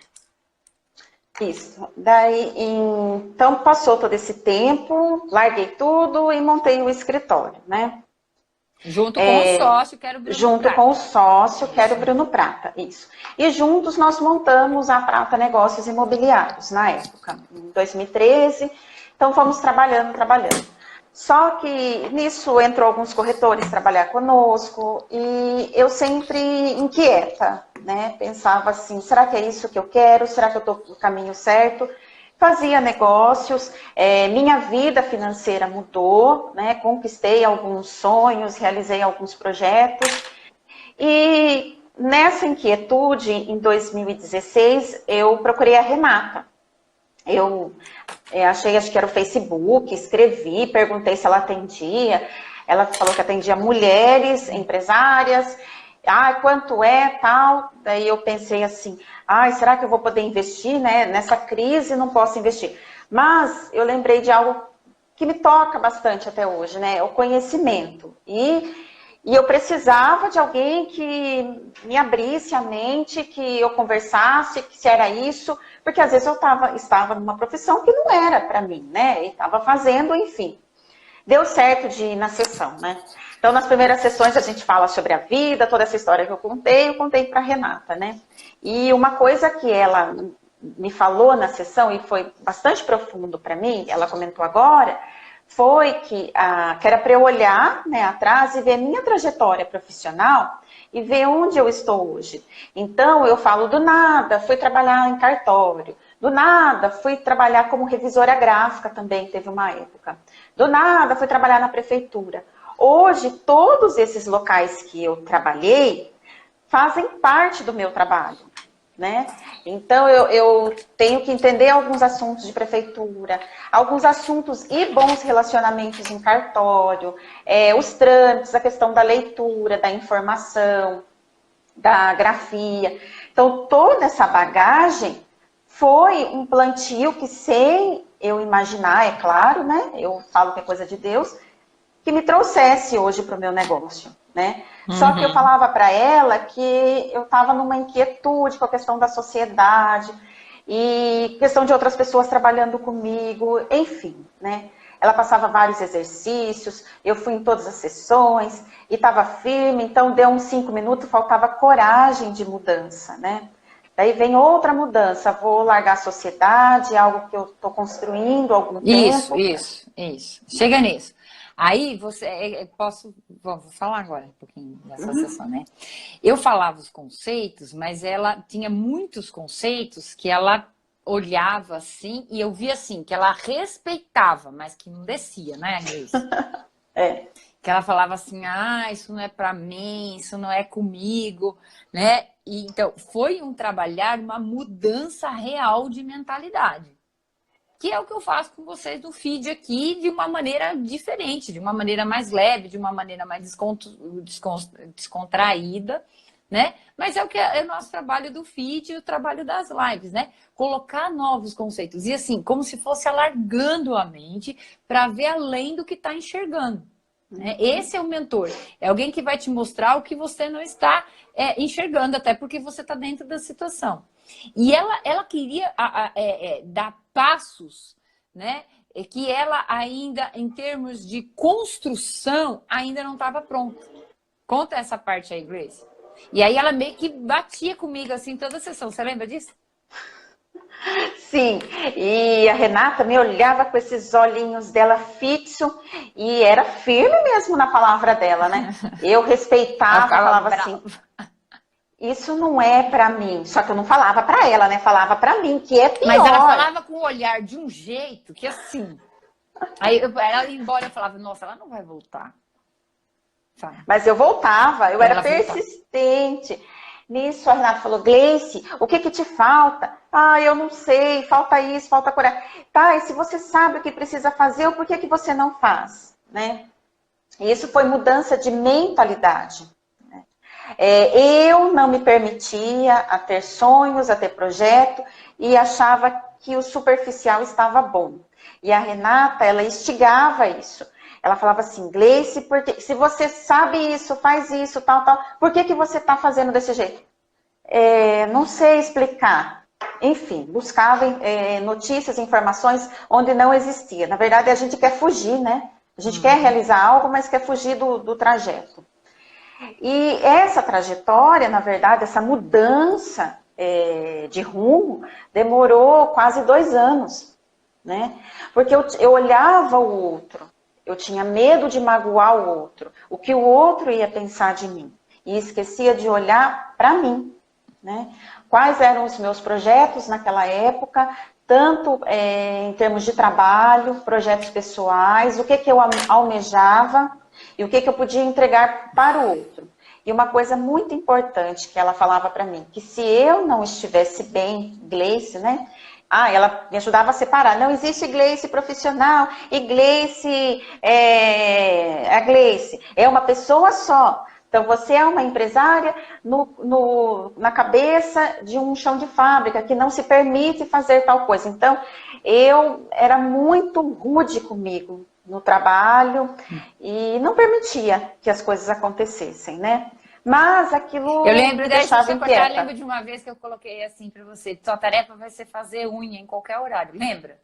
Isso. Daí, então, passou todo esse tempo, larguei tudo e montei o escritório, né? Junto com o sócio, Quero Bruno Prata. Junto com o sócio, Quero Bruno Prata, isso. E juntos nós montamos a Prata Negócios Imobiliários, na época, em 2013. Então, fomos trabalhando. Só que nisso entrou alguns corretores trabalhar conosco e eu sempre inquieta, né? Pensava assim, será que é isso que eu quero? Será que eu estou no caminho certo? Fazia negócios, minha vida financeira mudou, né? Conquistei alguns sonhos, realizei alguns projetos. E nessa inquietude, em 2016, eu procurei a Renata. Eu achei, acho que era o Facebook, escrevi, perguntei se ela atendia. Ela falou que atendia mulheres, empresárias. Quanto é, tal. Daí eu pensei assim, será que eu vou poder investir, né? Nessa crise não posso investir. Mas eu lembrei de algo que me toca bastante até hoje, né? O conhecimento. E eu precisava de alguém que me abrisse a mente, que eu conversasse, que se era isso, porque às vezes eu estava numa profissão que não era para mim, né? E estava fazendo, enfim. Deu certo de ir na sessão, né? Então, nas primeiras sessões a gente fala sobre a vida, toda essa história que eu contei para a Renata, né? E uma coisa que ela me falou na sessão, e foi bastante profundo para mim, ela comentou agora, foi que era para eu olhar, né, atrás e ver a minha trajetória profissional e ver onde eu estou hoje. Então, eu falo do nada, fui trabalhar em cartório, do nada, fui trabalhar como revisora gráfica também, teve uma época. Do nada, fui trabalhar na prefeitura. Hoje, todos esses locais que eu trabalhei fazem parte do meu trabalho, né? Então, eu tenho que entender alguns assuntos de prefeitura, alguns assuntos e bons relacionamentos em cartório, os trâmites, a questão da leitura, da informação, da grafia. Então, toda essa bagagem foi um plantio que, sem eu imaginar, é claro, né? Eu falo que é coisa de Deus, que me trouxesse hoje para o meu negócio, né? Só que eu falava para ela que eu estava numa inquietude com a questão da sociedade e questão de outras pessoas trabalhando comigo, enfim, né? Ela passava vários exercícios, eu fui em todas as sessões e estava firme, então deu uns 5 minutos, faltava coragem de mudança, né? Daí vem outra mudança, vou largar a sociedade, algo que eu estou construindo há algum tempo. Isso. Chega nisso. Aí você, vou falar agora um pouquinho da associação, né? Eu falava os conceitos, mas ela tinha muitos conceitos que ela olhava assim e eu via assim, que ela respeitava, mas que não descia, né, Grace? É. Que ela falava assim, isso não é para mim, isso não é comigo, né? E, então, foi um trabalhar, uma mudança real de mentalidade. Que é o que eu faço com vocês no feed aqui, de uma maneira diferente, de uma maneira mais leve, de uma maneira mais descontraída, né? Mas é o que é o nosso trabalho do feed e o trabalho das lives, né? Colocar novos conceitos. E assim, como se fosse alargando a mente para ver além do que está enxergando. Esse é o mentor. É alguém que vai te mostrar o que você não está enxergando, até porque você está dentro da situação. E ela queria dar passos, né? Que ela ainda, em termos de construção, ainda não estava pronta. Conta essa parte aí, Grace. E aí ela meio que batia comigo assim toda a sessão. Você lembra disso? Sim, e a Renata me olhava com esses olhinhos dela fixo e era firme mesmo na palavra dela, né? Eu respeitava, falava assim, isso não é pra mim. Só que eu não falava pra ela, né? Falava pra mim, que é pior. Mas ela falava com o olhar de um jeito que assim... Aí ela ia embora, eu falava, nossa, ela não vai voltar. Sabe? Mas eu voltava, eu era persistente. Nisso a Renata falou, Gleice, o que te falta? Eu não sei, falta isso, falta coragem. Tá, e se você sabe o que precisa fazer, por que você não faz? Né? E isso foi mudança de mentalidade. Né? Eu não me permitia a ter sonhos, a ter projeto, e achava que o superficial estava bom. E a Renata, ela instigava isso. Ela falava assim, Gleice, porque se você sabe isso, faz isso, tal, por que você está fazendo desse jeito? Não sei explicar. Enfim, buscava notícias, informações onde não existia. Na verdade, a gente quer fugir, né? A gente quer realizar algo, mas quer fugir do trajeto. E essa trajetória, na verdade, essa mudança de rumo, demorou quase 2 anos, né? Porque eu olhava o outro, eu tinha medo de magoar o outro, o que o outro ia pensar de mim. E esquecia de olhar para mim, né? Quais eram os meus projetos naquela época, tanto em termos de trabalho, projetos pessoais, o que eu almejava e o que eu podia entregar para o outro. E uma coisa muito importante que ela falava para mim, que se eu não estivesse bem, Gleice, né? Ela me ajudava a separar. Não existe Gleice profissional e Gleice a Gleice é uma pessoa só. Então, você é uma empresária na cabeça de um chão de fábrica que não se permite fazer tal coisa. Então, eu era muito rude comigo no trabalho e não permitia que as coisas acontecessem, né? Mas aquilo eu lembro me deixava inquieta. Eu lembro de uma vez que eu coloquei assim para você, sua tarefa vai ser fazer unha em qualquer horário, lembra?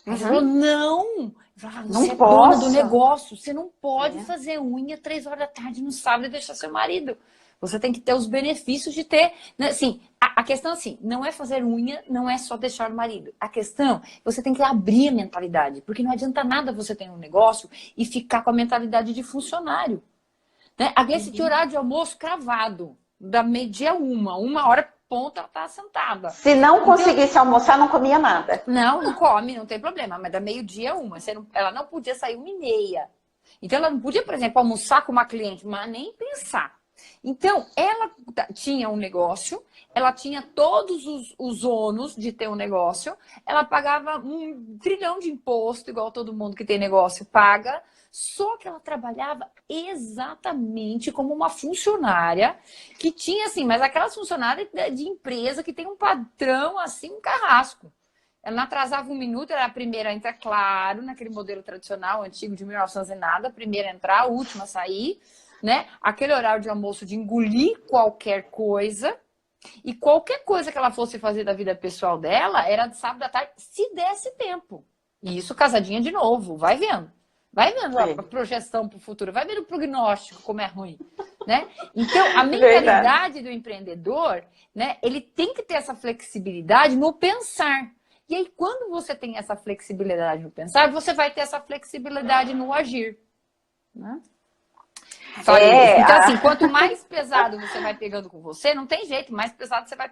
Aí você falou, não! Você é dona do negócio, você não pode fazer unha 3 horas da tarde no sábado e deixar seu marido. Você tem que ter os benefícios de ter... Assim, a questão assim, não é fazer unha, não é só deixar o marido. A questão, você tem que abrir a mentalidade, porque não adianta nada você ter um negócio e ficar com a mentalidade de funcionário. Né? A Gleice tinha horário de almoço cravado, da meio-dia 1 hora ponta ela tá sentada. Se não conseguisse almoçar, não comia nada. Não come, não tem problema, mas da meio-dia 1. Ela não podia sair 1h30. Então ela não podia, por exemplo, almoçar com uma cliente, mas nem pensar. Então, ela tinha um negócio, ela tinha todos os ônus de ter um negócio, ela pagava 1 trilhão de imposto, igual todo mundo que tem negócio paga, só que ela trabalhava exatamente como uma funcionária que tinha, assim, mas aquelas funcionárias de empresa que tem um padrão, assim, um carrasco. Ela não atrasava 1 minuto, era a primeira a entrar, claro, naquele modelo tradicional, antigo de 1900 e nada, a primeira a entrar, a última a sair, né? Aquele horário de almoço de engolir qualquer coisa, e qualquer coisa que ela fosse fazer da vida pessoal dela era de sábado à tarde, se desse tempo. E isso casadinha de novo, vai vendo. Vai vendo a projeção para o futuro, vai vendo o prognóstico, como é ruim. né? Então, a mentalidade do empreendedor, né, ele tem que ter essa flexibilidade no pensar. E aí, quando você tem essa flexibilidade no pensar, você vai ter essa flexibilidade no agir, né? Então, assim, quanto mais pesado você vai pegando com você, não tem jeito, mais pesado você vai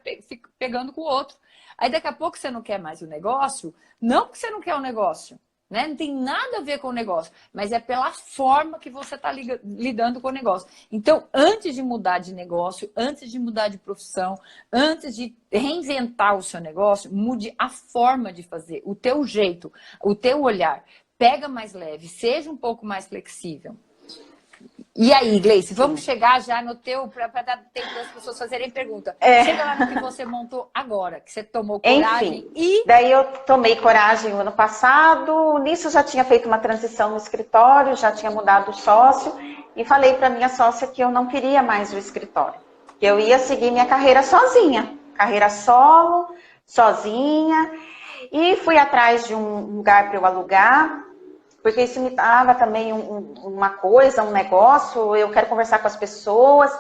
pegando com o outro. Aí, daqui a pouco, você não quer mais o negócio, não porque você não quer o negócio, né? Não tem nada a ver com o negócio, mas é pela forma que você está lidando com o negócio. Então, antes de mudar de negócio, antes de mudar de profissão, antes de reinventar o seu negócio, mude a forma de fazer, o teu jeito, o teu olhar. Pega mais leve, seja um pouco mais flexível. E aí, Gleice, vamos chegar já no teu, para dar tempo das pessoas fazerem pergunta. Chega lá no que você montou agora, que você tomou coragem. Enfim, daí eu tomei coragem no ano passado, nisso já tinha feito uma transição no escritório, já tinha mudado o sócio, e falei para minha sócia que eu não queria mais o escritório, que eu ia seguir minha carreira sozinha, carreira solo, sozinha, e fui atrás de um lugar para eu alugar, porque isso me dava também uma coisa, um negócio, eu quero conversar com as pessoas,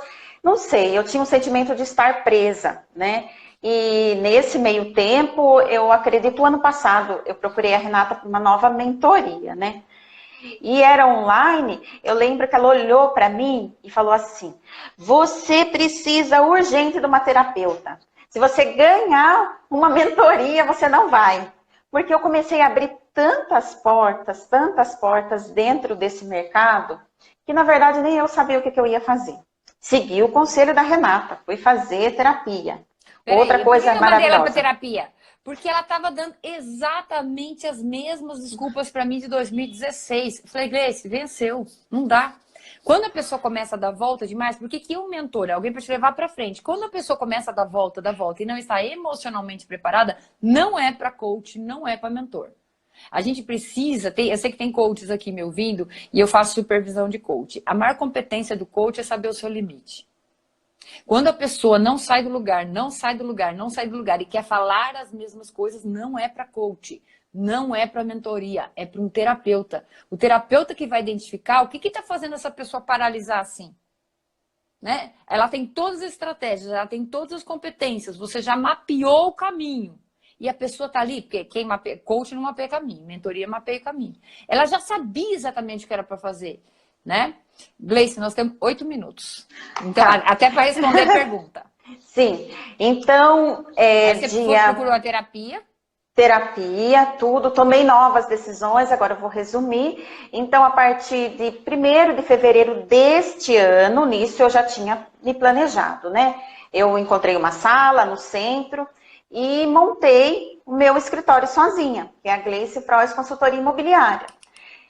não sei, eu tinha um sentimento de estar presa, né? E nesse meio tempo, eu acredito, ano passado, eu procurei a Renata para uma nova mentoria, né? E era online, eu lembro que ela olhou para mim e falou assim, você precisa urgente de uma terapeuta. Se você ganhar uma mentoria, você não vai. Porque eu comecei a abrir tantas portas dentro desse mercado, que na verdade nem eu sabia o que eu ia fazer. Segui o conselho da Renata, fui fazer terapia. Outra coisa maravilhosa. Por que eu mandei ela para terapia? Porque ela estava dando exatamente as mesmas desculpas para mim de 2016. Eu falei, Gleice, venceu, não dá. Quando a pessoa começa a dar volta demais, por que um mentor, alguém para te levar para frente? Quando a pessoa começa a dar volta e não está emocionalmente preparada, não é para coach, não é para mentor. A gente precisa ter, eu sei que tem coaches aqui me ouvindo e eu faço supervisão de coach. A maior competência do coach é saber o seu limite. Quando a pessoa não sai do lugar e quer falar as mesmas coisas, não é para coach, não é para mentoria, é para um terapeuta. O terapeuta que vai identificar o que está fazendo essa pessoa paralisar assim. Né? Ela tem todas as estratégias, ela tem todas as competências, você já mapeou o caminho. E a pessoa está ali, porque quem mapeia, coach não mapeia caminho, mentoria mapeia caminho. Ela já sabia exatamente o que era para fazer, né? Gleice, nós temos 8 minutos. Então, até para responder a pergunta. Sim, então... você procurou a terapia? Terapia, tudo, tomei novas decisões, agora eu vou resumir. Então, a partir de 1º de fevereiro deste ano, nisso eu já tinha me planejado, né? Eu encontrei uma sala no centro e montei o meu escritório sozinha, que é a Gleice Frois Consultoria Imobiliária.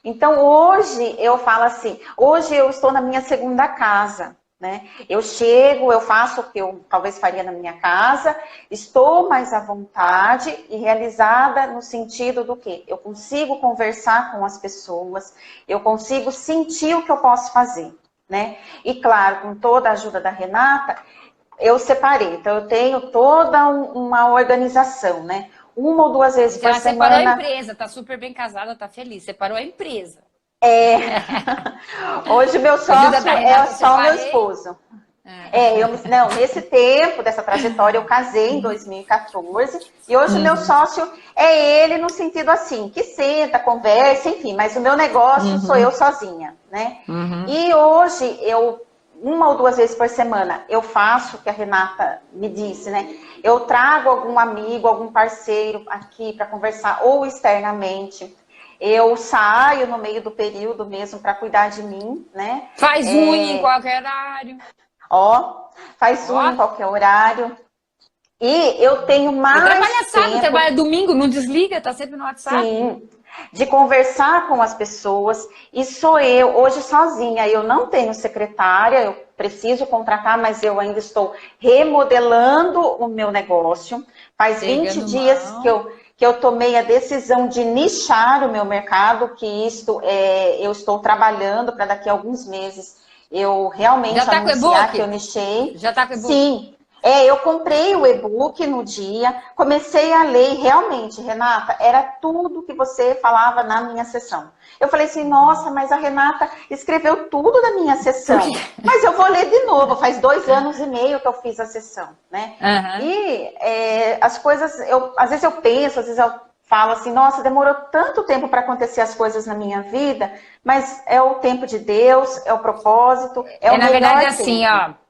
Então, hoje eu falo assim, hoje eu estou na minha segunda casa, né? Eu chego, eu faço o que eu talvez faria na minha casa, estou mais à vontade e realizada no sentido do quê? Eu consigo conversar com as pessoas, eu consigo sentir o que eu posso fazer, né? E claro, com toda a ajuda da Renata, eu separei, então eu tenho toda uma organização, né? 1 ou 2 vezes por semana. Separou a empresa, tá super bem casada, tá feliz, separou a empresa. Hoje meu sócio é só o meu esposo. Não, nesse tempo dessa trajetória eu casei em 2014 e hoje o meu sócio é ele no sentido assim, que senta, conversa, enfim, mas o meu negócio sou eu sozinha, né? E hoje 1 ou 2 vezes por semana eu faço o que a Renata me disse, né? Eu trago algum amigo, algum parceiro aqui para conversar ou externamente. Eu saio no meio do período mesmo para cuidar de mim, né? Faz unha em qualquer horário. Faz unha em qualquer horário. E eu tenho mais trabalha sábado, trabalha domingo, não desliga, tá sempre no WhatsApp. Sim, de conversar com as pessoas. E sou eu, hoje sozinha, eu não tenho secretária, eu preciso contratar, mas eu ainda estou remodelando o meu negócio. Faz 20 dias que eu tomei a decisão de nichar o meu mercado, que eu estou trabalhando para daqui a alguns meses eu realmente anunciar que eu nichei. Já tá com e-book? Sim. Eu comprei o e-book no dia, comecei a ler e realmente, Renata, era tudo que você falava na minha sessão. Eu falei assim, nossa, mas a Renata escreveu tudo da minha sessão. Mas eu vou ler de novo, faz 2 anos e meio que eu fiz a sessão, né? Uhum. E as coisas, às vezes eu penso, às vezes eu falo assim, nossa, demorou tanto tempo para acontecer as coisas na minha vida, mas é o tempo de Deus, é o propósito, é o Na melhor verdade, assim, tempo. ó,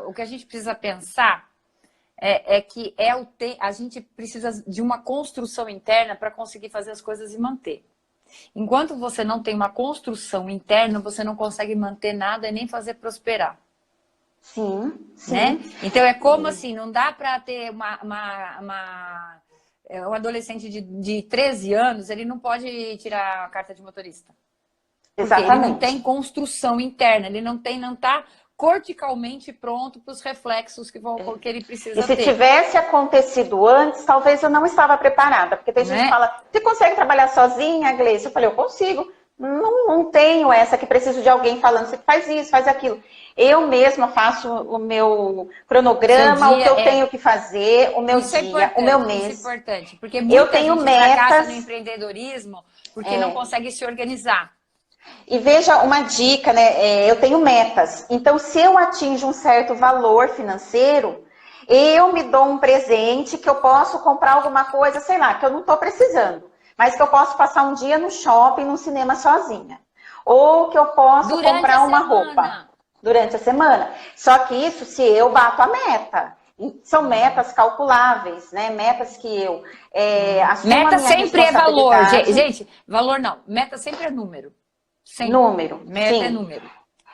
o que a gente precisa pensar que a gente precisa de uma construção interna para conseguir fazer as coisas e manter. Enquanto você não tem uma construção interna, você não consegue manter nada e nem fazer prosperar. Sim, Né? sim. Então é como assim, não dá para ter um adolescente de 13 anos, ele não pode tirar a carta de motorista. Porque ele não tem Exatamente. construção interna, ele não está corticalmente pronto para os reflexos que ele E precisa se ter. tivesse acontecido antes, talvez eu não estava preparada. Porque tem gente que Né? fala, você consegue trabalhar sozinha, Gleice? Eu falei, eu consigo. Não tenho essa que preciso de alguém falando, você faz isso, faz aquilo. Eu mesma faço o meu Seu cronograma, o dia que eu tenho que fazer, o meu dia, o meu isso é mês. importante, porque Eu muita tenho gente fracassa no metas. empreendedorismo porque não consegue se organizar. E veja uma dica, né? Eu tenho metas. Então, se eu atinjo um certo valor financeiro, eu me dou um presente que eu posso comprar alguma coisa, sei lá, que eu não estou precisando, mas que eu posso passar um dia no shopping, no cinema sozinha. Ou que eu posso Durante a comprar uma roupa semana. durante a semana. Só que isso se eu bato a meta. São metas calculáveis, né? Metas que eu assumo a Meta minha sempre é valor. responsabilidade. Gente, valor não. Meta sempre é número. Sempre. Número, Meta é sim. número.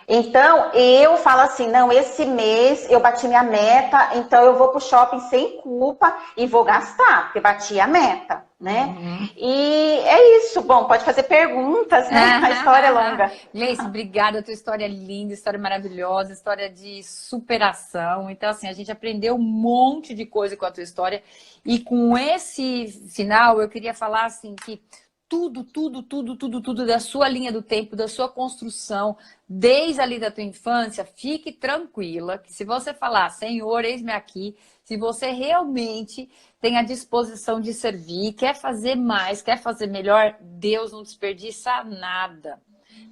Então, eu falo assim, não, esse mês eu bati minha meta, então eu vou pro shopping sem culpa e vou gastar, porque bati a meta, né? Uhum. E é isso. Bom, pode fazer perguntas, né? A história é longa. Gleice, obrigada. A tua história é linda, história maravilhosa, história de superação. Então, assim, a gente aprendeu um monte de coisa com a tua história. E com esse final, eu queria falar assim que tudo da sua linha do tempo, da sua construção, desde ali da tua infância, fique tranquila que se você falar, Senhor, eis-me aqui, se você realmente tem a disposição de servir, quer fazer mais, quer fazer melhor, Deus não desperdiça nada.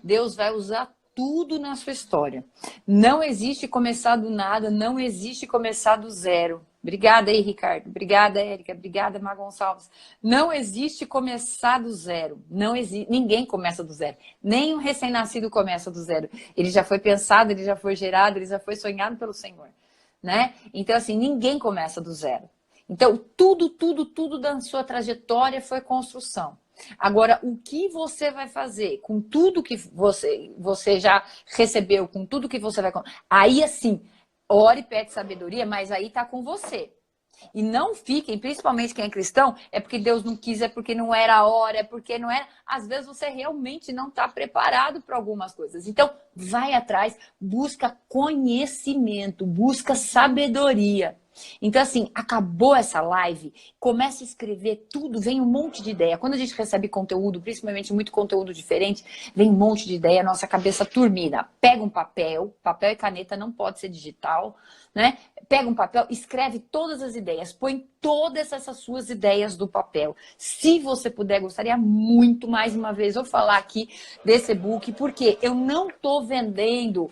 Deus vai usar tudo na sua história. Não existe começar do nada, não existe começar do zero. Obrigada aí, Ricardo. Obrigada, Érica. Obrigada, Má Gonçalves. Não existe começar do zero. Não existe. Ninguém começa do zero. Nem um recém-nascido começa do zero. Ele já foi pensado, ele já foi gerado, ele já foi sonhado pelo Senhor. Né? Então, assim, ninguém começa do zero. Então, tudo da sua trajetória foi construção. Agora, o que você vai fazer com tudo que você já recebeu, com tudo que você vai... Aí, assim, ore e pede sabedoria, mas aí tá com você. E não fiquem, principalmente quem é cristão, é porque Deus não quis, é porque não era a hora, é porque não era... Às vezes você realmente não está preparado para algumas coisas. Então, vai atrás, busca conhecimento, busca sabedoria. Então, assim, acabou essa live, começa a escrever tudo, vem um monte de ideia. Quando a gente recebe conteúdo, principalmente muito conteúdo diferente, vem um monte de ideia, nossa cabeça turmina. Pega um papel e caneta, não pode ser digital, né? Pega um papel, escreve todas as ideias, põe todas essas suas ideias do papel. Se você puder, gostaria muito, mais uma vez, eu falar aqui desse e-book, porque eu não estou vendendo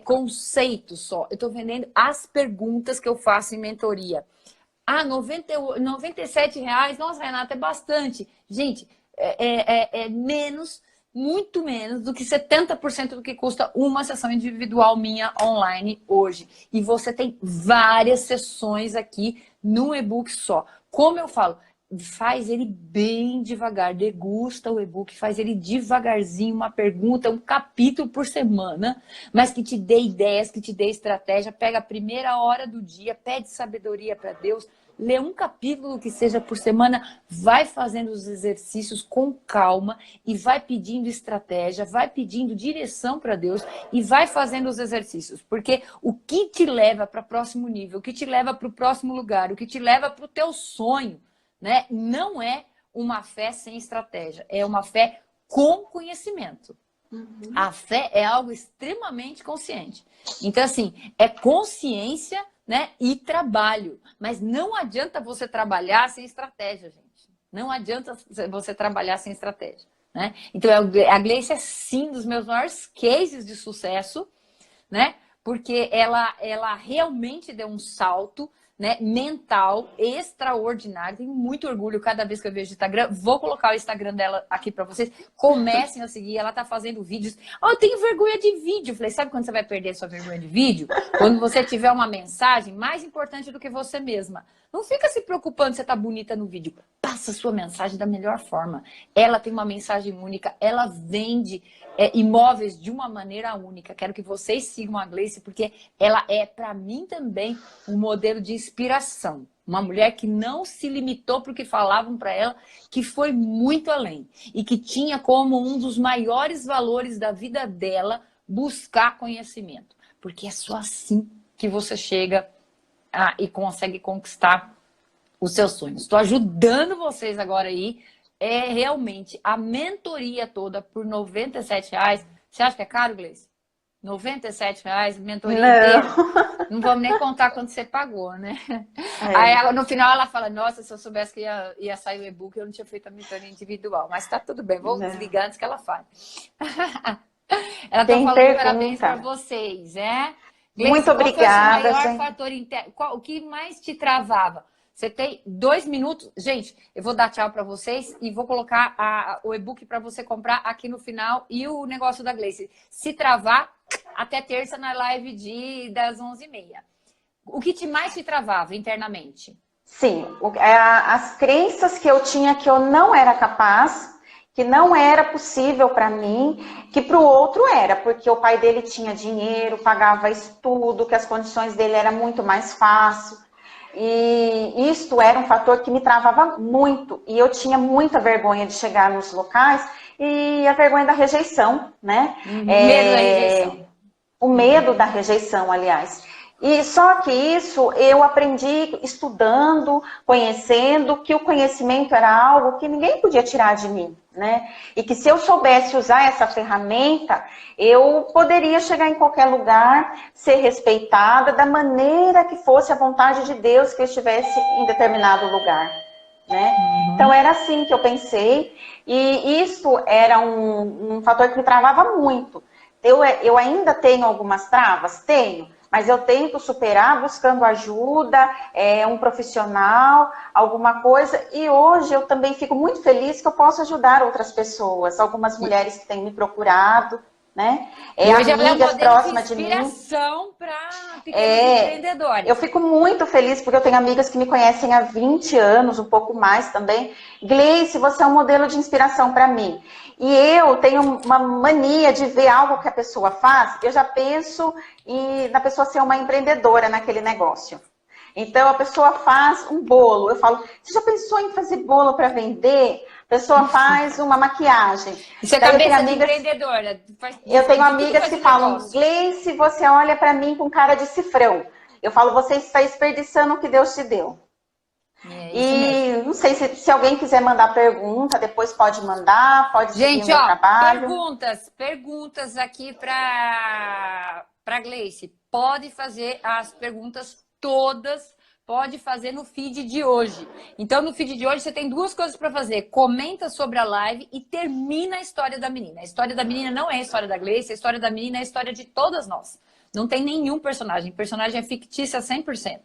conceito só, eu estou vendendo as perguntas que eu faço em mentoria. Ah, R$ 97, nossa, Renata, é bastante. Gente, menos, muito menos do que 70% do que custa uma sessão individual minha online hoje. E você tem várias sessões aqui num e-book só. Como eu falo, faz ele bem devagar, degusta o e-book, faz ele devagarzinho, uma pergunta, um capítulo por semana, mas que te dê ideias, que te dê estratégia. Pega a primeira hora do dia, pede sabedoria para Deus, lê um capítulo que seja por semana, vai fazendo os exercícios com calma e vai pedindo estratégia, vai pedindo direção para Deus e vai fazendo os exercícios. Porque o que te leva para o próximo nível, o que te leva para o próximo lugar, o que te leva para o teu sonho, né? Não é uma fé sem estratégia, é uma fé com conhecimento. A fé é algo extremamente consciente. Então, assim, é consciência, né, e trabalho. Mas não adianta você trabalhar sem estratégia, gente. Não adianta você trabalhar sem estratégia, né? Então, a Gleice é, sim, dos meus maiores cases de sucesso, né? Porque ela realmente deu um salto, né, mental extraordinário. Tenho muito orgulho cada vez que eu vejo o Instagram. Vou colocar o Instagram dela aqui para vocês. Comecem a seguir. Ela tá fazendo vídeos. Eu tenho vergonha de vídeo. Falei, sabe quando você vai perder sua vergonha de vídeo? Quando você tiver uma mensagem mais importante do que você mesma. Não fica se preocupando se você tá bonita no vídeo. Passa a sua mensagem da melhor forma. Ela tem uma mensagem única. Ela vende imóveis de uma maneira única. Quero que vocês sigam a Gleice, porque ela é, para mim também, um modelo de inspiração. Uma mulher que não se limitou para o que falavam para ela, que foi muito além. E que tinha como um dos maiores valores da vida dela buscar conhecimento. Porque é só assim que você chega e consegue conquistar os seus sonhos. Estou ajudando vocês agora aí. É realmente a mentoria toda por R$97. Você acha que é caro, Gleice? R$97, mentoria inteira. Não vamos nem contar quanto você pagou, né? Aí no final ela fala, nossa, se eu soubesse que ia sair o e-book, eu não tinha feito a mentoria individual. Mas tá tudo bem, vou desligar antes que ela fale. Ela tá falando parabéns para vocês, né? Gleice, muito obrigada, qual foi o maior fator interno? O que mais te travava? Você tem 2 minutos. Gente, eu vou dar tchau para vocês e vou colocar o e-book para você comprar aqui no final e o negócio da Gleice. Se travar, até terça na live das 11h30. O que mais te travava internamente? Sim, as crenças que eu tinha que eu não era capaz, que não era possível para mim, que para o outro era, porque o pai dele tinha dinheiro, pagava estudo, que as condições dele eram muito mais fáceis. E isto era um fator que me travava muito. E eu tinha muita vergonha de chegar nos locais e a vergonha da rejeição, né? Medo da rejeição. O medo da rejeição, aliás. E só que isso eu aprendi estudando, conhecendo, que o conhecimento era algo que ninguém podia tirar de mim, né? E que se eu soubesse usar essa ferramenta, eu poderia chegar em qualquer lugar, ser respeitada da maneira que fosse a vontade de Deus que eu estivesse em determinado lugar, né? Então era assim que eu pensei, e isso era um fator que me travava muito. Eu ainda tenho algumas travas? Tenho. Mas eu tento superar buscando ajuda, um profissional, alguma coisa. E hoje eu também fico muito feliz que eu posso ajudar outras pessoas. Algumas mulheres que têm me procurado, né? Hoje Amigas próximas de mim. Inspiração para pequenos empreendedores. Eu fico muito feliz porque eu tenho amigas que me conhecem há 20 anos, um pouco mais também. Gleice, você é um modelo de inspiração para mim. E eu tenho uma mania de ver algo que a pessoa faz, eu já penso na pessoa ser uma empreendedora naquele negócio. Então, a pessoa faz um bolo. Eu falo, você já pensou em fazer bolo para vender? A pessoa faz uma maquiagem. Isso é cabeça de empreendedora. Eu tenho amigas que falam, Gleice, você olha para mim com cara de cifrão. Eu falo, você está desperdiçando o que Deus te deu. E não sei se alguém quiser mandar pergunta, depois pode mandar, pode seguir o meu trabalho. Perguntas aqui para Gleice. Pode fazer as perguntas todas, pode fazer no feed de hoje. Então, no feed de hoje, você tem 2 coisas para fazer. Comenta sobre a live e termina a história da menina. A história da menina não é a história da Gleice, a história da menina é a história de todas nós. Não tem nenhum personagem. O personagem é fictício a 100%.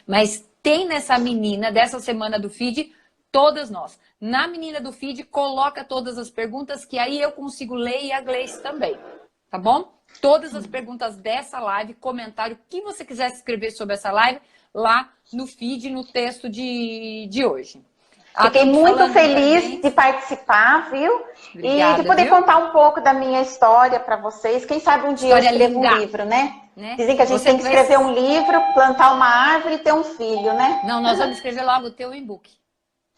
Mas tem nessa menina, dessa semana do feed, todas nós. Na menina do feed, coloca todas as perguntas, que aí eu consigo ler e a Gleice também. Tá bom? Todas as perguntas dessa live, comentário, o que você quiser escrever sobre essa live, lá no feed, no texto de hoje. Fiquei muito feliz de participar, viu? Obrigada, e de poder contar um pouco da minha história para vocês. Quem sabe um dia eu escrevo um livro, né? Dizem que a gente tem que escrever um livro, plantar uma árvore e ter um filho, né? Não, nós vamos escrever logo o teu e-book.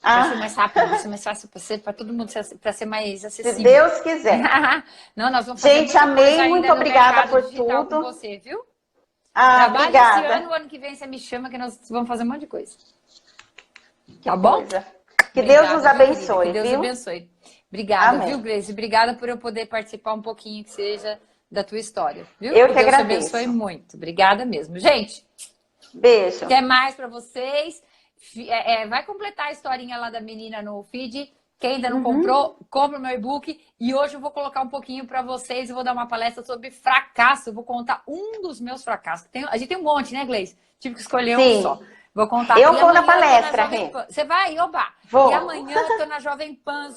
Vai ser mais rápido, vai ser mais fácil para todo mundo, para ser mais acessível. Se Deus quiser. Não, nós vamos fazer gente, amei, muito obrigada por tudo. Com você, viu? Obrigada. Esse ano, o ano que vem você me chama que nós vamos fazer um monte de coisa. Tá bom? Que Deus nos abençoe, que Deus viu? abençoe. Obrigada, Amém. viu, Gleice? Obrigada por eu poder participar um pouquinho, que seja da tua história, viu? Eu que Deus te agradeço. abençoe muito. Obrigada mesmo. Gente, Beijo. quer mais para vocês? Vai completar a historinha lá da menina no feed. Quem ainda não comprou, compra o meu e-book. E hoje eu vou colocar um pouquinho para vocês. Eu vou dar uma palestra sobre fracasso. Eu vou contar um dos meus fracassos. A gente tem um monte, né, Gleice? Tive que escolher um Sim. só. Vou contar. Eu E vou na amanhã eu tô palestra, Jovem Rê. Pan. Você vai? Oba! Vou. E amanhã eu tô na Jovem Pan.